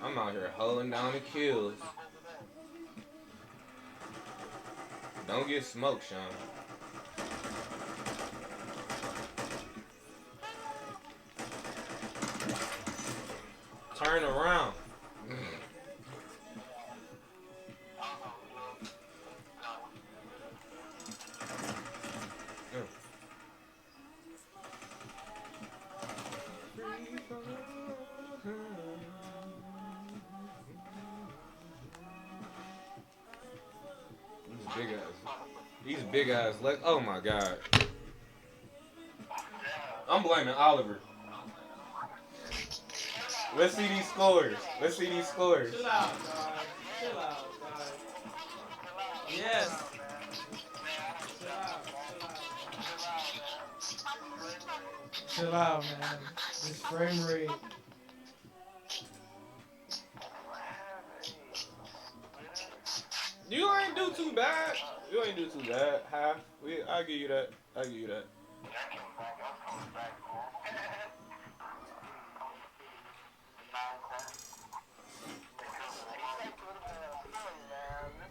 I'm out here holding down the kills. Don't get smoked, Sean. Turn around. These big ass. These big ass legs. Oh my god. I'm blaming Oliver. Let's see these scores. Let's see these scores. Chill out, dog. Chill out, dog. Yes. Chill out. Chill out, man. This frame rate. You ain't do too bad. You ain't do too bad. Half. I give you that. I give you that.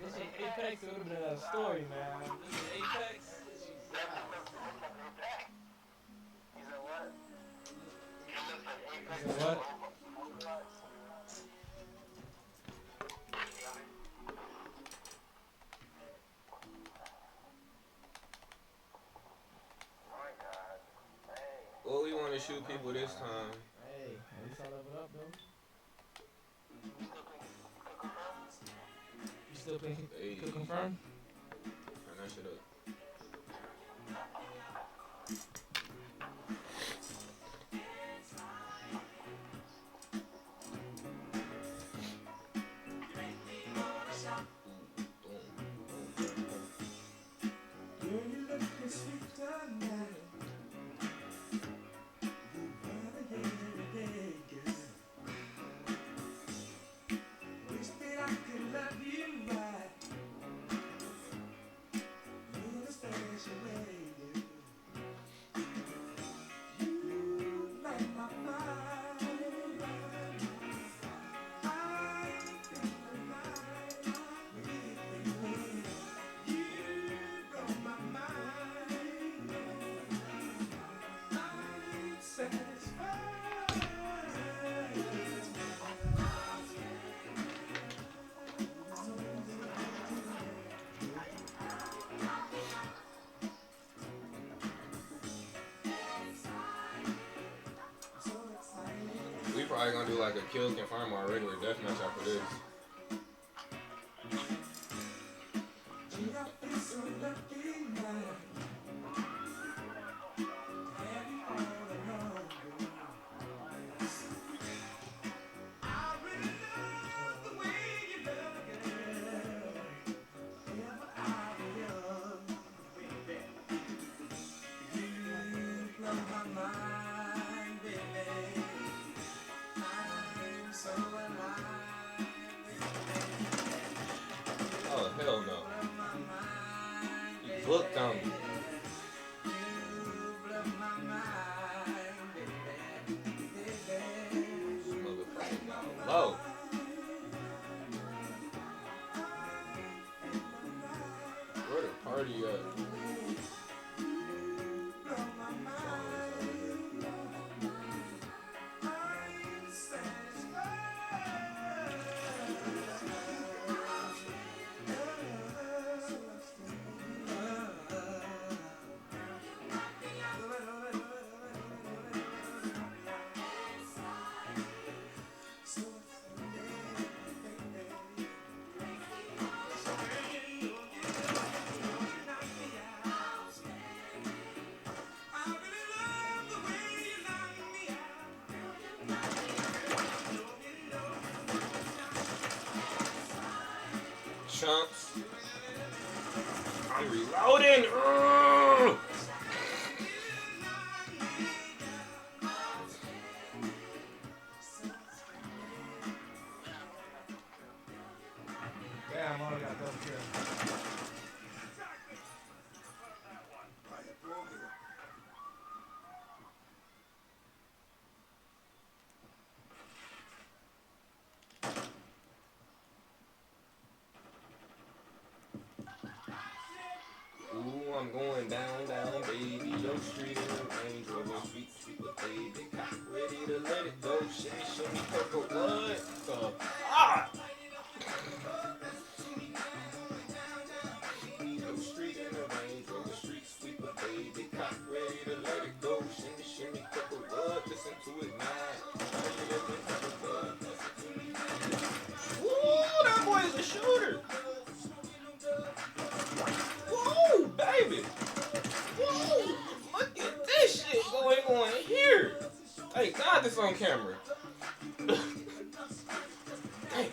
This is Apex. It would have been a story, man. This is Apex. Is it what? Well, we want to shoot people this time. Hey, at least I leveled up, though. You still playing? Hey. Could confirm? Turn that shit up. We probably gonna do like a kill confirm or a regular deathmatch after this. Oh hell no. He booked on me. This motherfucker got low. Where the party at? Chumps. I'm reloading. Ugh. Damn, I got double kill. I'm going down, down, baby. Yo, street in the Range Rover, sweet, sweet, baby. Cock ready to let it go. Shimmy, shimmy, cocoa, what? Ah! Yo, street in the Range Rover, street, sweet, baby. Cock ready to let it go. Shimmy, shimmy, cocoa, what? Listen to it now. Woo, that boy is a shooter. Whoa, baby. Whoa, look at this shit going on here. Hey, God, this on camera. Hey.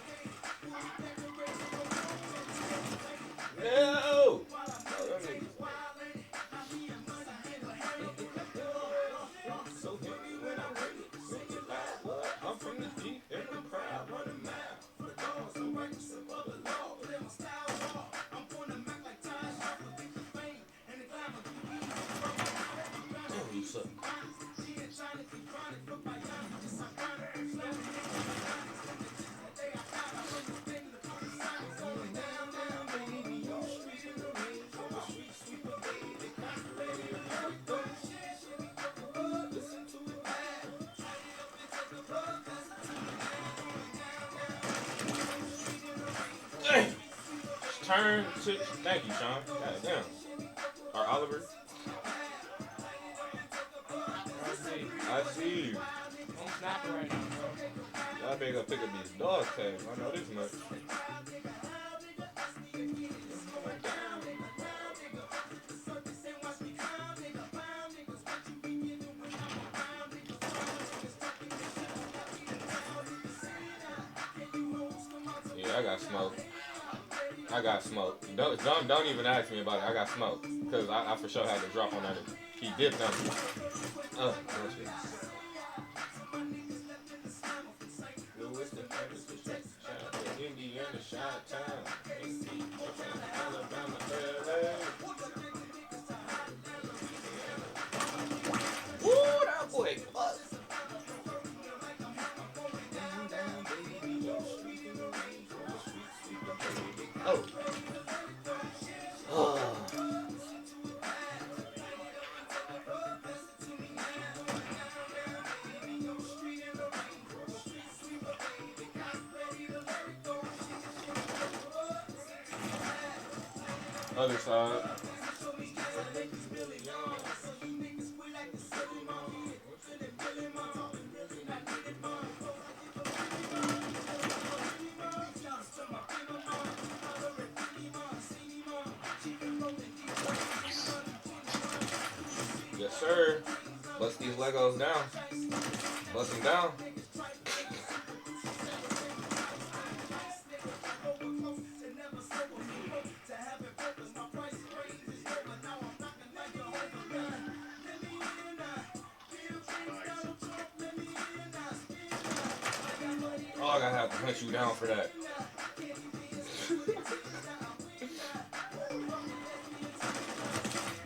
No. So heavy when I'm ready. Sing it loud. I'm from the deep in the crowd. Running mad. The dogs are right to the law. I'm going to make like time. And the glamour. Oh, you suck. Turn to. Thank you, Sean. God damn. Or Oliver. I see you. I'm snapping right now, bro. Y'all better go pick up these dog tags. I know this much. Yeah, I got smoke. I got smoke. Don't even ask me about it. I got smoke. Because I for sure had to drop on that. He dipped on me. Oh, shit. Indiana, Chi-Town, Alabama, LA. Woo, that boy bust. Oh. Oh. Other side. Yes, sir. Bust these Legos down. Bust them down. Oh, I gotta have to hunt you down for that.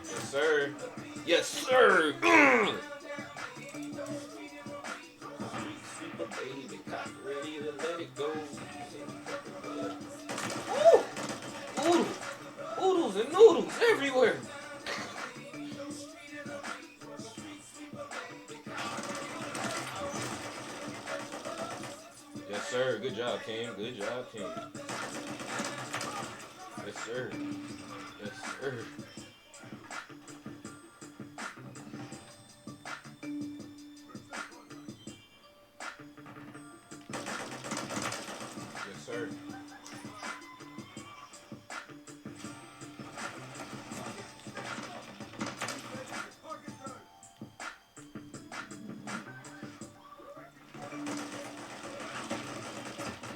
Yes, sir. Yes, sir. Baby, cock ready to let it go. Ooh, oodles and noodles everywhere. Yes, sir. Good job, King. Good job, King. Yes, sir. Yes, sir. Yes, sir.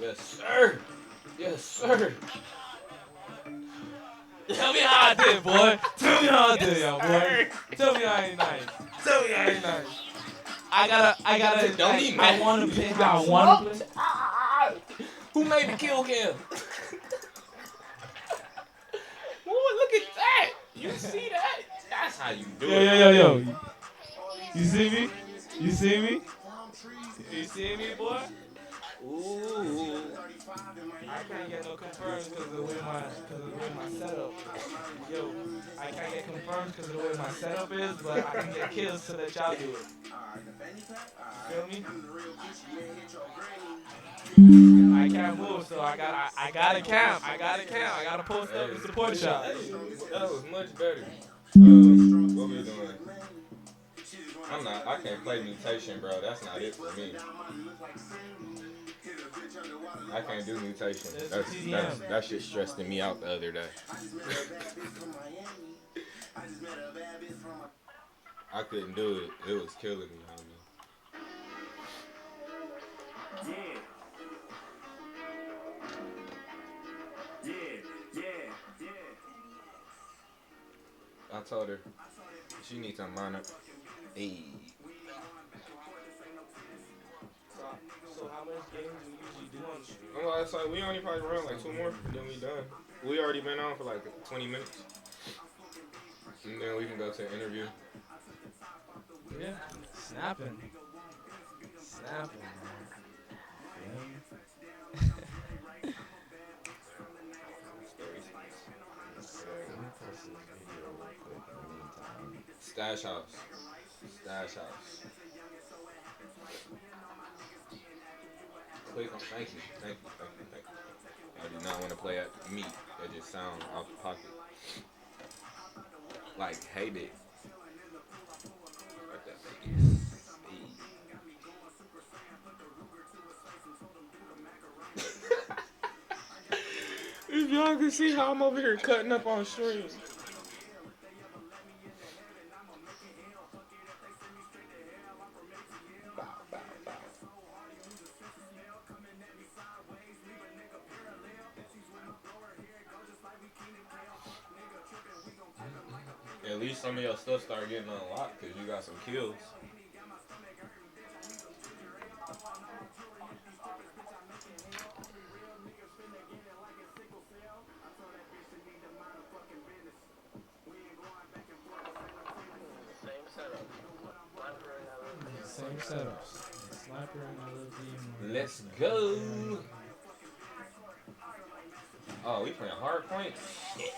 Yes, sir. Yes, sir. Tell me how I did, boy. Tell me how I did, y'all, boy. Tell me I ain't nice. Tell me I ain't nice. I want to pick. I want to play. Who made the kill cam? Boy, look at that. You see that? That's how you do it. Yo. You see me? You see me? You see me, boy? Ooh. I can't get no confirms because of the way my setup. Yo, I can't get confirms because of the way my setup is, but I can get kills to let y'all do it. You feel me? I can't move, so I gotta camp. I gotta camp. I gotta post up and support y'all. Hey, that was much better. What we doing? I can't play mutation, bro. That's not it for me. I can't do mutation. That shit stressed me out the other day. I couldn't do it. It was killing me, homie. I told her she needs some minor. Hey. So how much games do you usually do on the street? Well, it's like we only probably run like 2 more, then we done. We already been on for like 20 minutes. And then we can go to the interview. Yeah, snapping, man. Stash house. Stash house. Click on. Thank you. I do not want to play at meat. That just sounds out the pocket. Like, hate it. Like that Vegas. If y'all can see how I'm over here cutting up on stream. At least some of your stuff start getting unlocked because you got some kills. Same setups. Sniper and I love demon. Let's go. Oh, we playing hard point? Shit.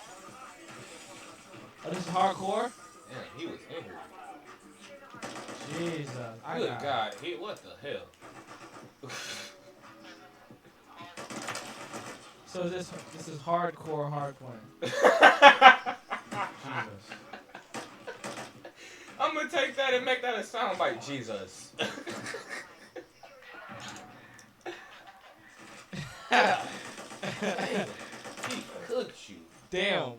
Oh, this is hardcore? Damn, he was in here. Jesus. Good God. What the hell? So this is hardcore hard point. Jesus. I'm gonna take that and make that a soundbite. Jesus. He cooked you. Damn.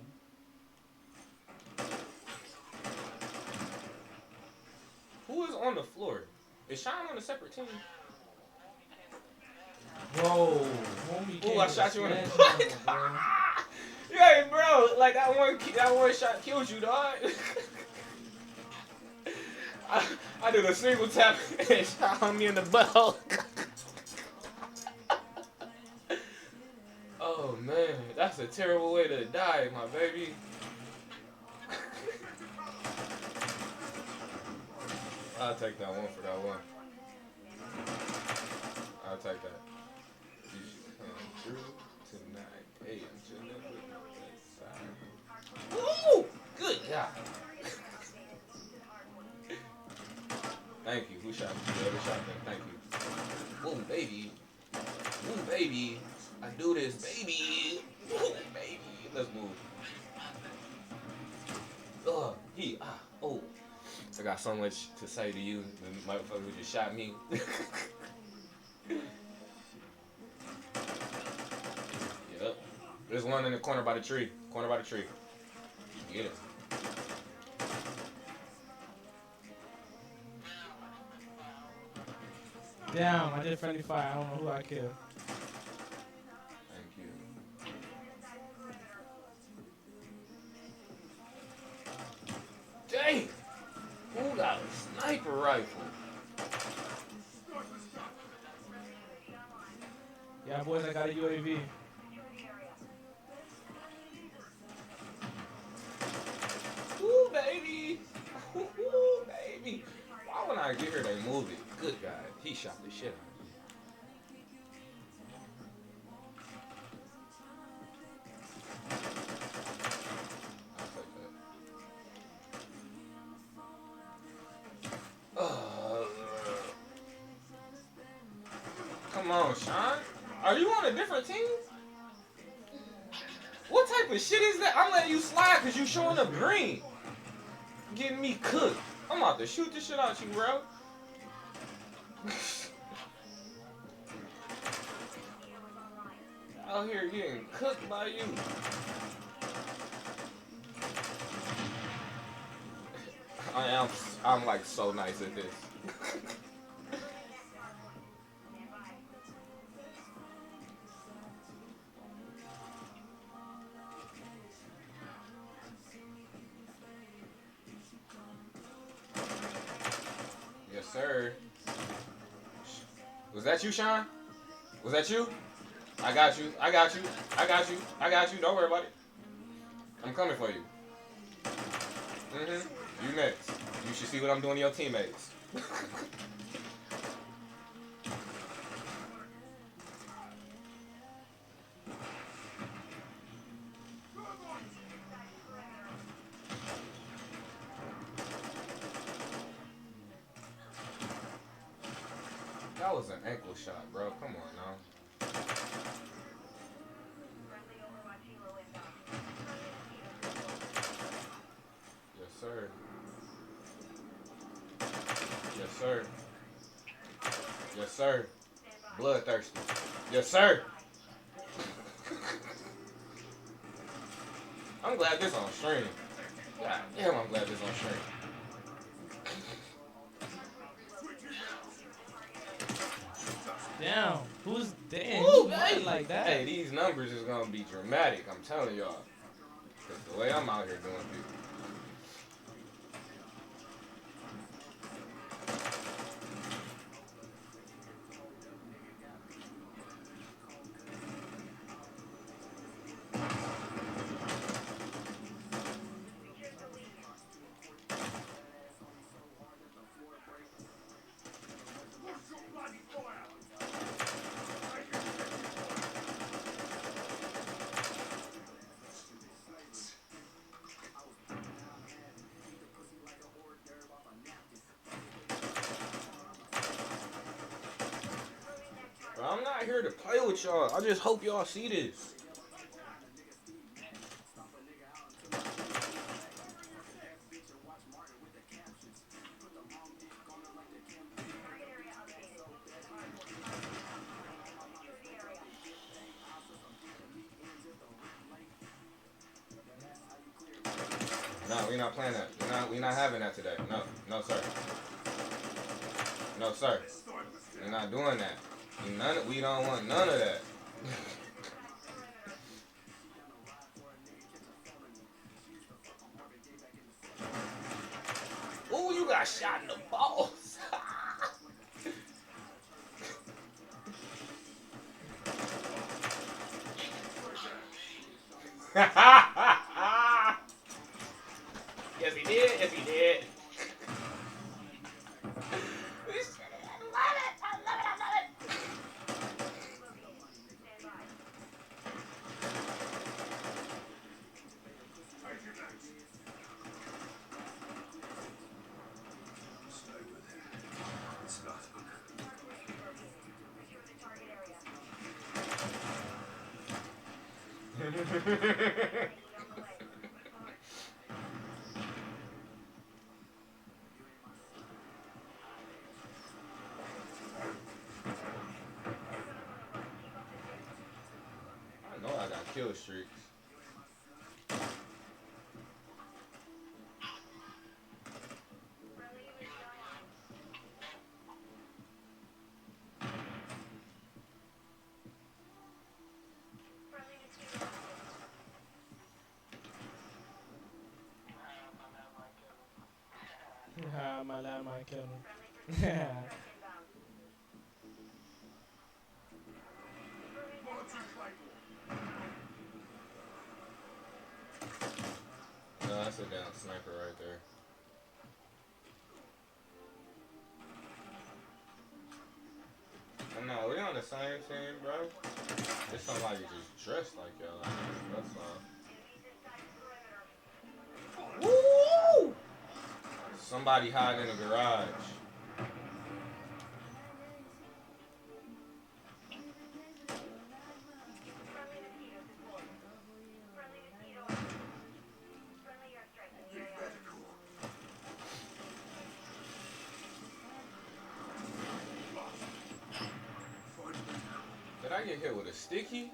Who is on the floor? Is Sean on a separate team? Whoa. Homie, Ooh, I shot you in the butt. Yeah, bro. Like that one shot killed you, dog. I did a single tap and shot on me in the butt. Oh man, that's a terrible way to die, my baby. I'll take that one for that one. I'll take that. You should come through tonight. Hey, I'm chilling with the side. Woo! Good God. Thank you. Who shot me? Whoever shot me. Thank you. Woo, baby. Woo, baby. I do this, baby. Woo, baby. Let's move. Oh. I got so much to say to you, the motherfucker who just shot me. Yep. There's one in the corner by the tree. Get it. Damn, I did friendly fire. I don't know who I killed. Thank you. Dang! Who got a sniper rifle? Yeah, boys, I got a UAV. Ooh, baby! Ooh, baby! Why when I get here they move it? Good God, he shot the shit out of me. on, Sean. Are you on a different team? What type of shit is that? I'm letting you slide because you showing up green. Getting me cooked. I'm about to shoot this shit out you, bro. Out here getting cooked by you. I'm like so nice at this. Yes, sir. Was that you, Sean? Was that you? I got you. I got you. I got you. I got you. Don't worry about it. I'm coming for you. You next. You should see what I'm doing to your teammates. That was an ankle shot, bro. Come on now. Yes, sir. Yes, sir. Yes, sir. Bloodthirsty. Yes, sir. I'm glad this on stream. God damn, I'm glad this on stream. Damn, who's damn? Ooh, Who's hey, lying like that? Hey, these numbers is gonna be dramatic. I'm telling y'all. Cause the way I'm out here doing people. But I'm not here to play with y'all. I just hope y'all see this. No, we're not playing that. We're not having that today. No, no, sir. No, sir. We're not doing that. We don't want none of that. Ooh, you got shot in the balls. Yes, he did. Yes, he did. I know I got kill streaks. My landmine killed him. No, that's a damn sniper right there. No, we on the same team, bro. It's somebody just dressed like y'all. That's all. Woo! Somebody hiding in the garage. I get hit with a sticky?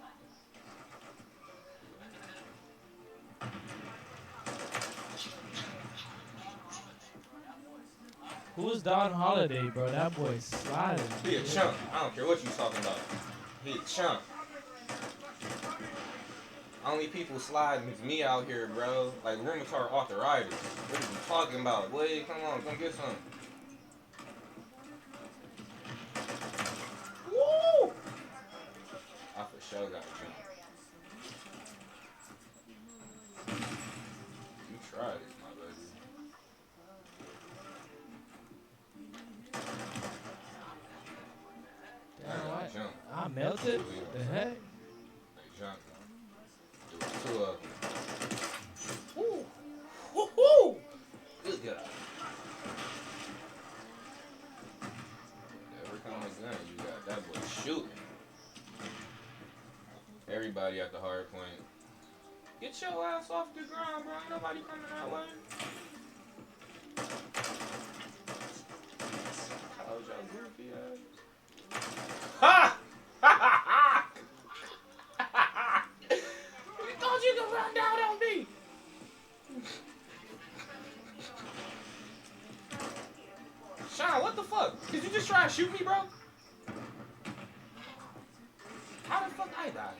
Who's Don Holiday, bro? That boy sliding. He a chump. I don't care what you talking about. He a chump. Only people sliding is me out here, bro. Like rheumatoid arthritis. What are you talking about? Boy, come on, come get some. Woo! I for sure got a jump. You try this, my baby. Damn, I got what? a jump. I melted? The heck? They jump. Do two of them. Woo! Woo! Woo! Good God. Every kind of gun you got, that boy shooting. Everybody at the hard point. Get your ass off the ground, bro. Ain't nobody coming that way. How's y'all goofy ass? Ha! Ha! You thought you could run down on me? Sean, what the fuck? Did you just try to shoot me, bro? How the fuck I died?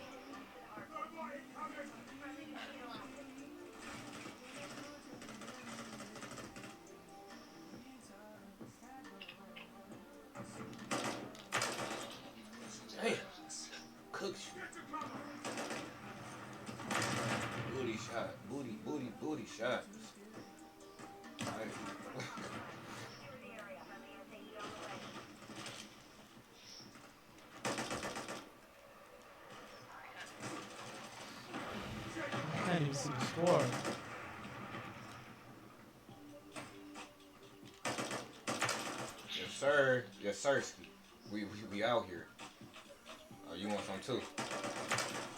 Damn. Cooks you. Booty shot. Booty shots. I can't even see the score. Yes, sir. Yes, sirski. We out here. Oh, you want some too?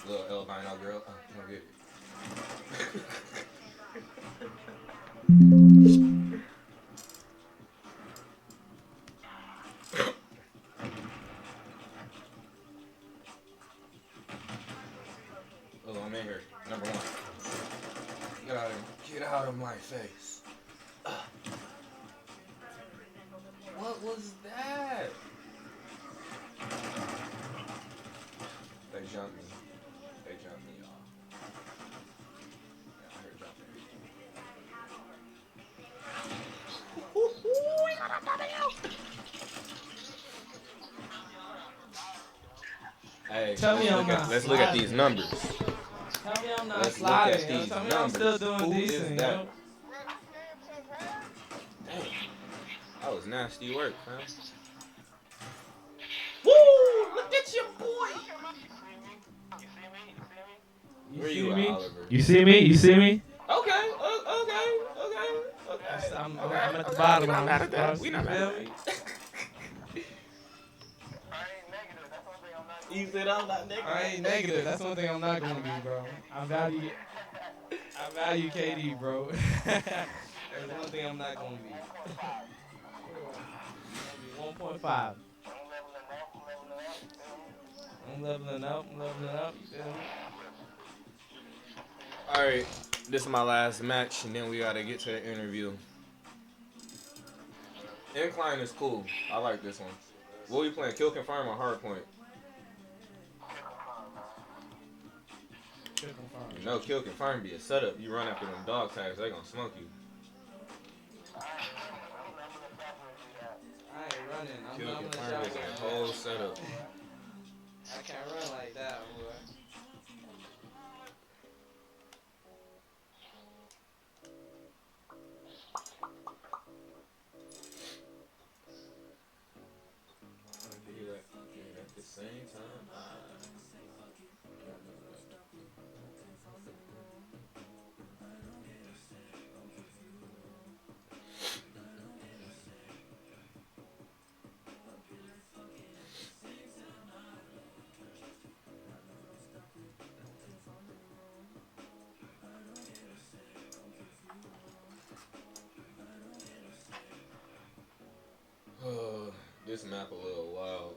Little albino girl. Oh, come get it. Oh, I'm in here. Number one. Get out of my face. What was that? They jumped me. They jumped me, y'all. Yeah, I heard jumping. Hey, Tell me I'm not let's look at sliding. these numbers. Tell me I'm not Let's look at sliding. Yo. these Tell me I'm still numbers. doing Who is decent, that? yo. Damn. That was nasty work, man. Woo! Look at your boy. You Where see you at, me? Oliver? You see me? You see me? Okay. I'm at the bottom. We not mad at that. First, We you not mad feel at me? that. You said I'm not negative. I ain't negative. That's one thing I'm not gonna be, bro. I value KD, bro. That's one thing I'm not gonna be. 1.5. I'm leveling up. You feel me? All right, this is my last match, and then we gotta get to the interview. Incline is cool. I like this one. What we playing? Kill confirm or hard point? Kill confirm. You know, kill confirm be a setup. You run after them dog tags, they gonna smoke you. I ain't running. I'm Kill leveling confirm is a whole setup. I can't run like that, boy. At the same time, this map a little wild.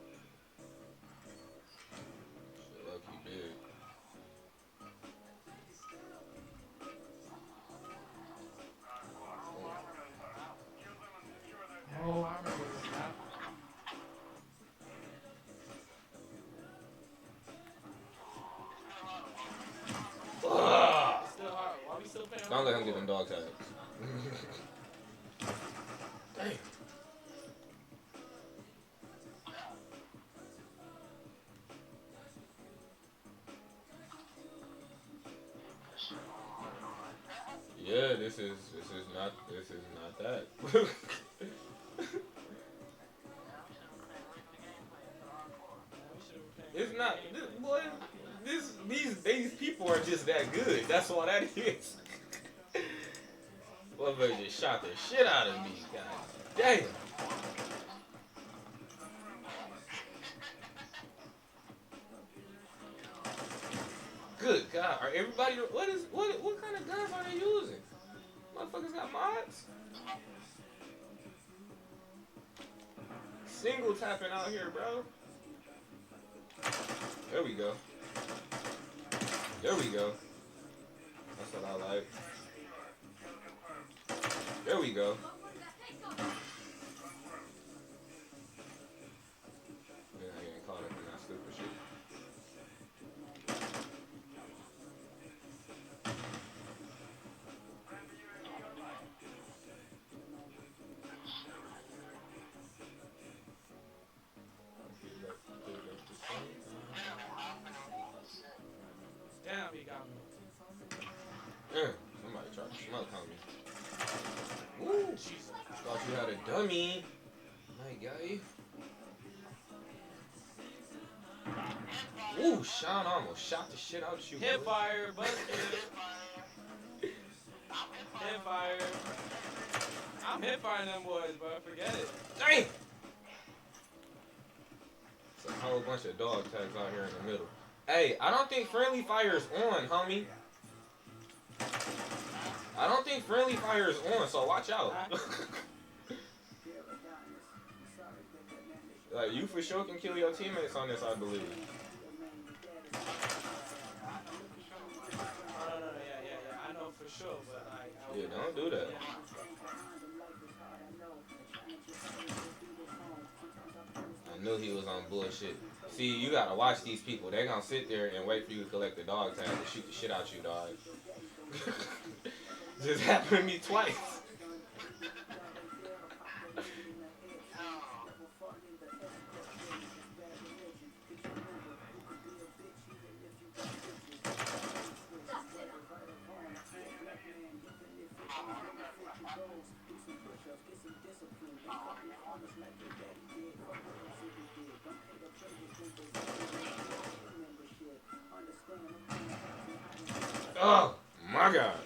Yeah, this is not that. Man, we should have been playing It's quick not games this, like boy. These people are just that good. That's all that is. Motherfucker just shot the shit out of me. God damn. Good God. Are everybody? What kind of guns are they using? Motherfuckers got mods. Single tapping out here, bro. There we go. There we go. That's what I like. There we go. We're not getting caught up in that stupid shit. damn, he got me. Yeah, somebody tried to smoke on me. Woo! Jesus. Thought you had a dummy. My guy. Woo! Sean almost shot the shit out you, Hip boy. fire, busted. Hip fire. I'm hip firing them boys, bro. Forget it. Dang! It's a whole bunch of dog tags out here in the middle. Hey, I don't think friendly fire's on, homie. I don't think friendly fire is on, so watch out. Like, you for sure can kill your teammates on this, I believe. Oh no, yeah. I know for sure, but like, Yeah, don't do that. yeah. I knew he was on bullshit. See, you gotta watch these people. They gonna sit there and wait for you to collect the dog tag to shoot the shit out you, dog. Just happened to me twice. Oh my god.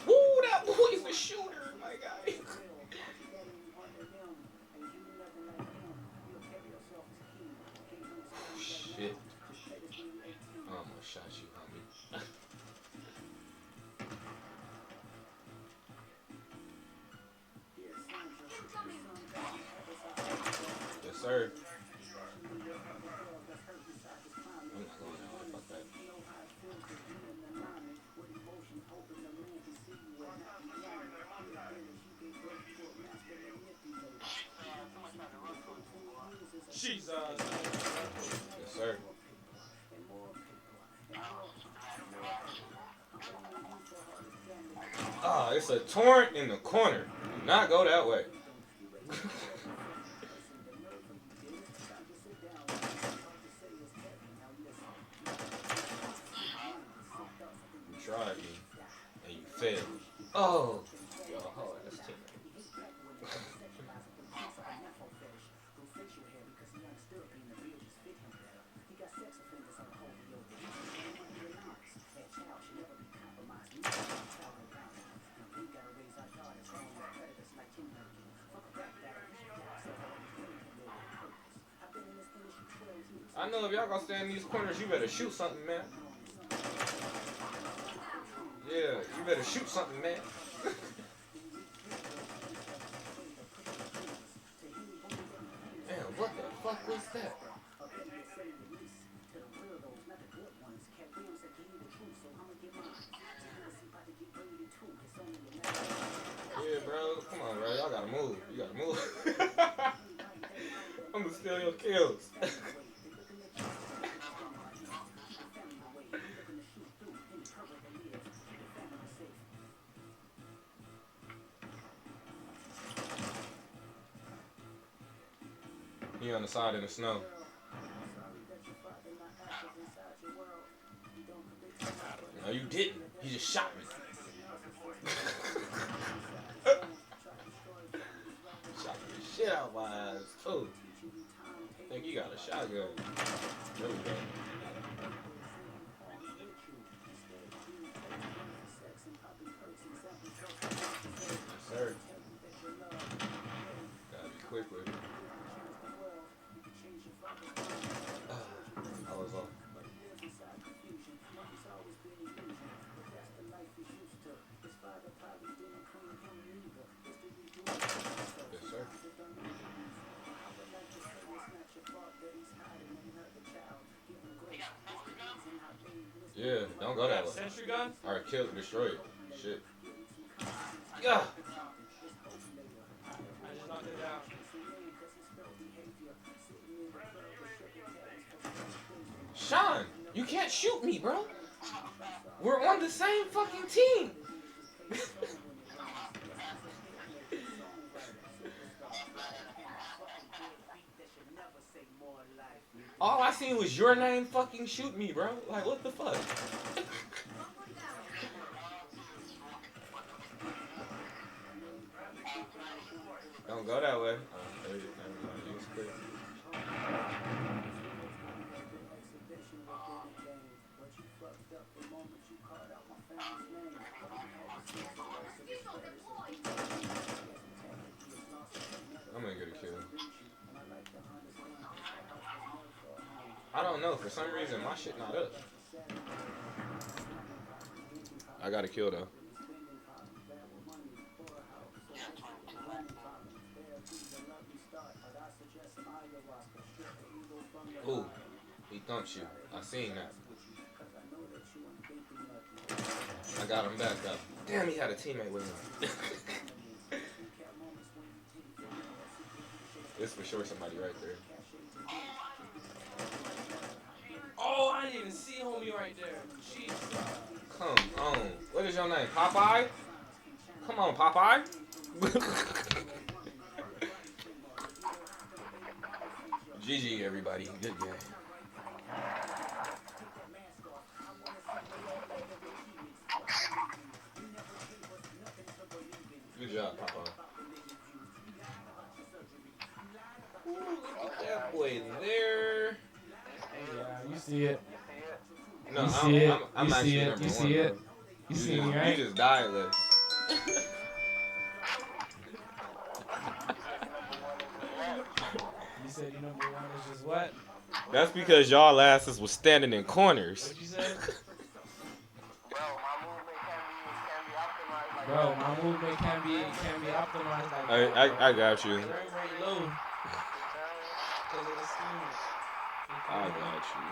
Woo, that boy's the shooter, my guy. Shit. I almost shot you, homie. Yes, sir. I'm not going that way. Fuck that. Jesus. Yes, sir. Ah, it's a torrent in the corner. Do not go that way. You tried me, and you failed. Oh. Yo, hold on, that's team. I know if y'all gonna stay in these corners, you better shoot something, man. Yeah, you better shoot something, man. Damn, what the fuck was that? Yeah, bro. Come on, bro. Y'all gotta move. You gotta move. I'm gonna steal your kills. He on the side in the snow. No, you didn't. He just shot me. Shot the shit out my ass. Oh, I think he got a shotgun. There we go. Yes, sir. Gotta be quick with it. I was off. Yes, sir. Yeah, don't go that way. Sentry gun? Alright, kill it, destroy it. Shit. Yeah. I just knocked it down. Sean, you can't shoot me, bro. We're on the same fucking team. All I seen was your name fucking shoot me, bro. Like, what the fuck? Don't go that way. I'm gonna get a kill. I don't know. For some reason, my shit not up. I got a kill though. Ooh, he thumped you. I seen that. I got him back up. Damn, he had a teammate with him. It's for sure somebody right there. Oh, I didn't even see homie right there. Jesus. Come on. What is your name? Popeye? Come on, Popeye. GG, everybody. Good game. Good job, Popeye. Ooh, look at that boy there. Yeah, you see it. No, You see it. I'm You actually see it. number You one, see it. bro. You see me, right? You just died, Liz. You said your number one is just what? That's because y'all asses was standing in corners. What'd you say? Bro, my movement can be optimized like I got you. Frame rate low. Because of the scheme. I got you.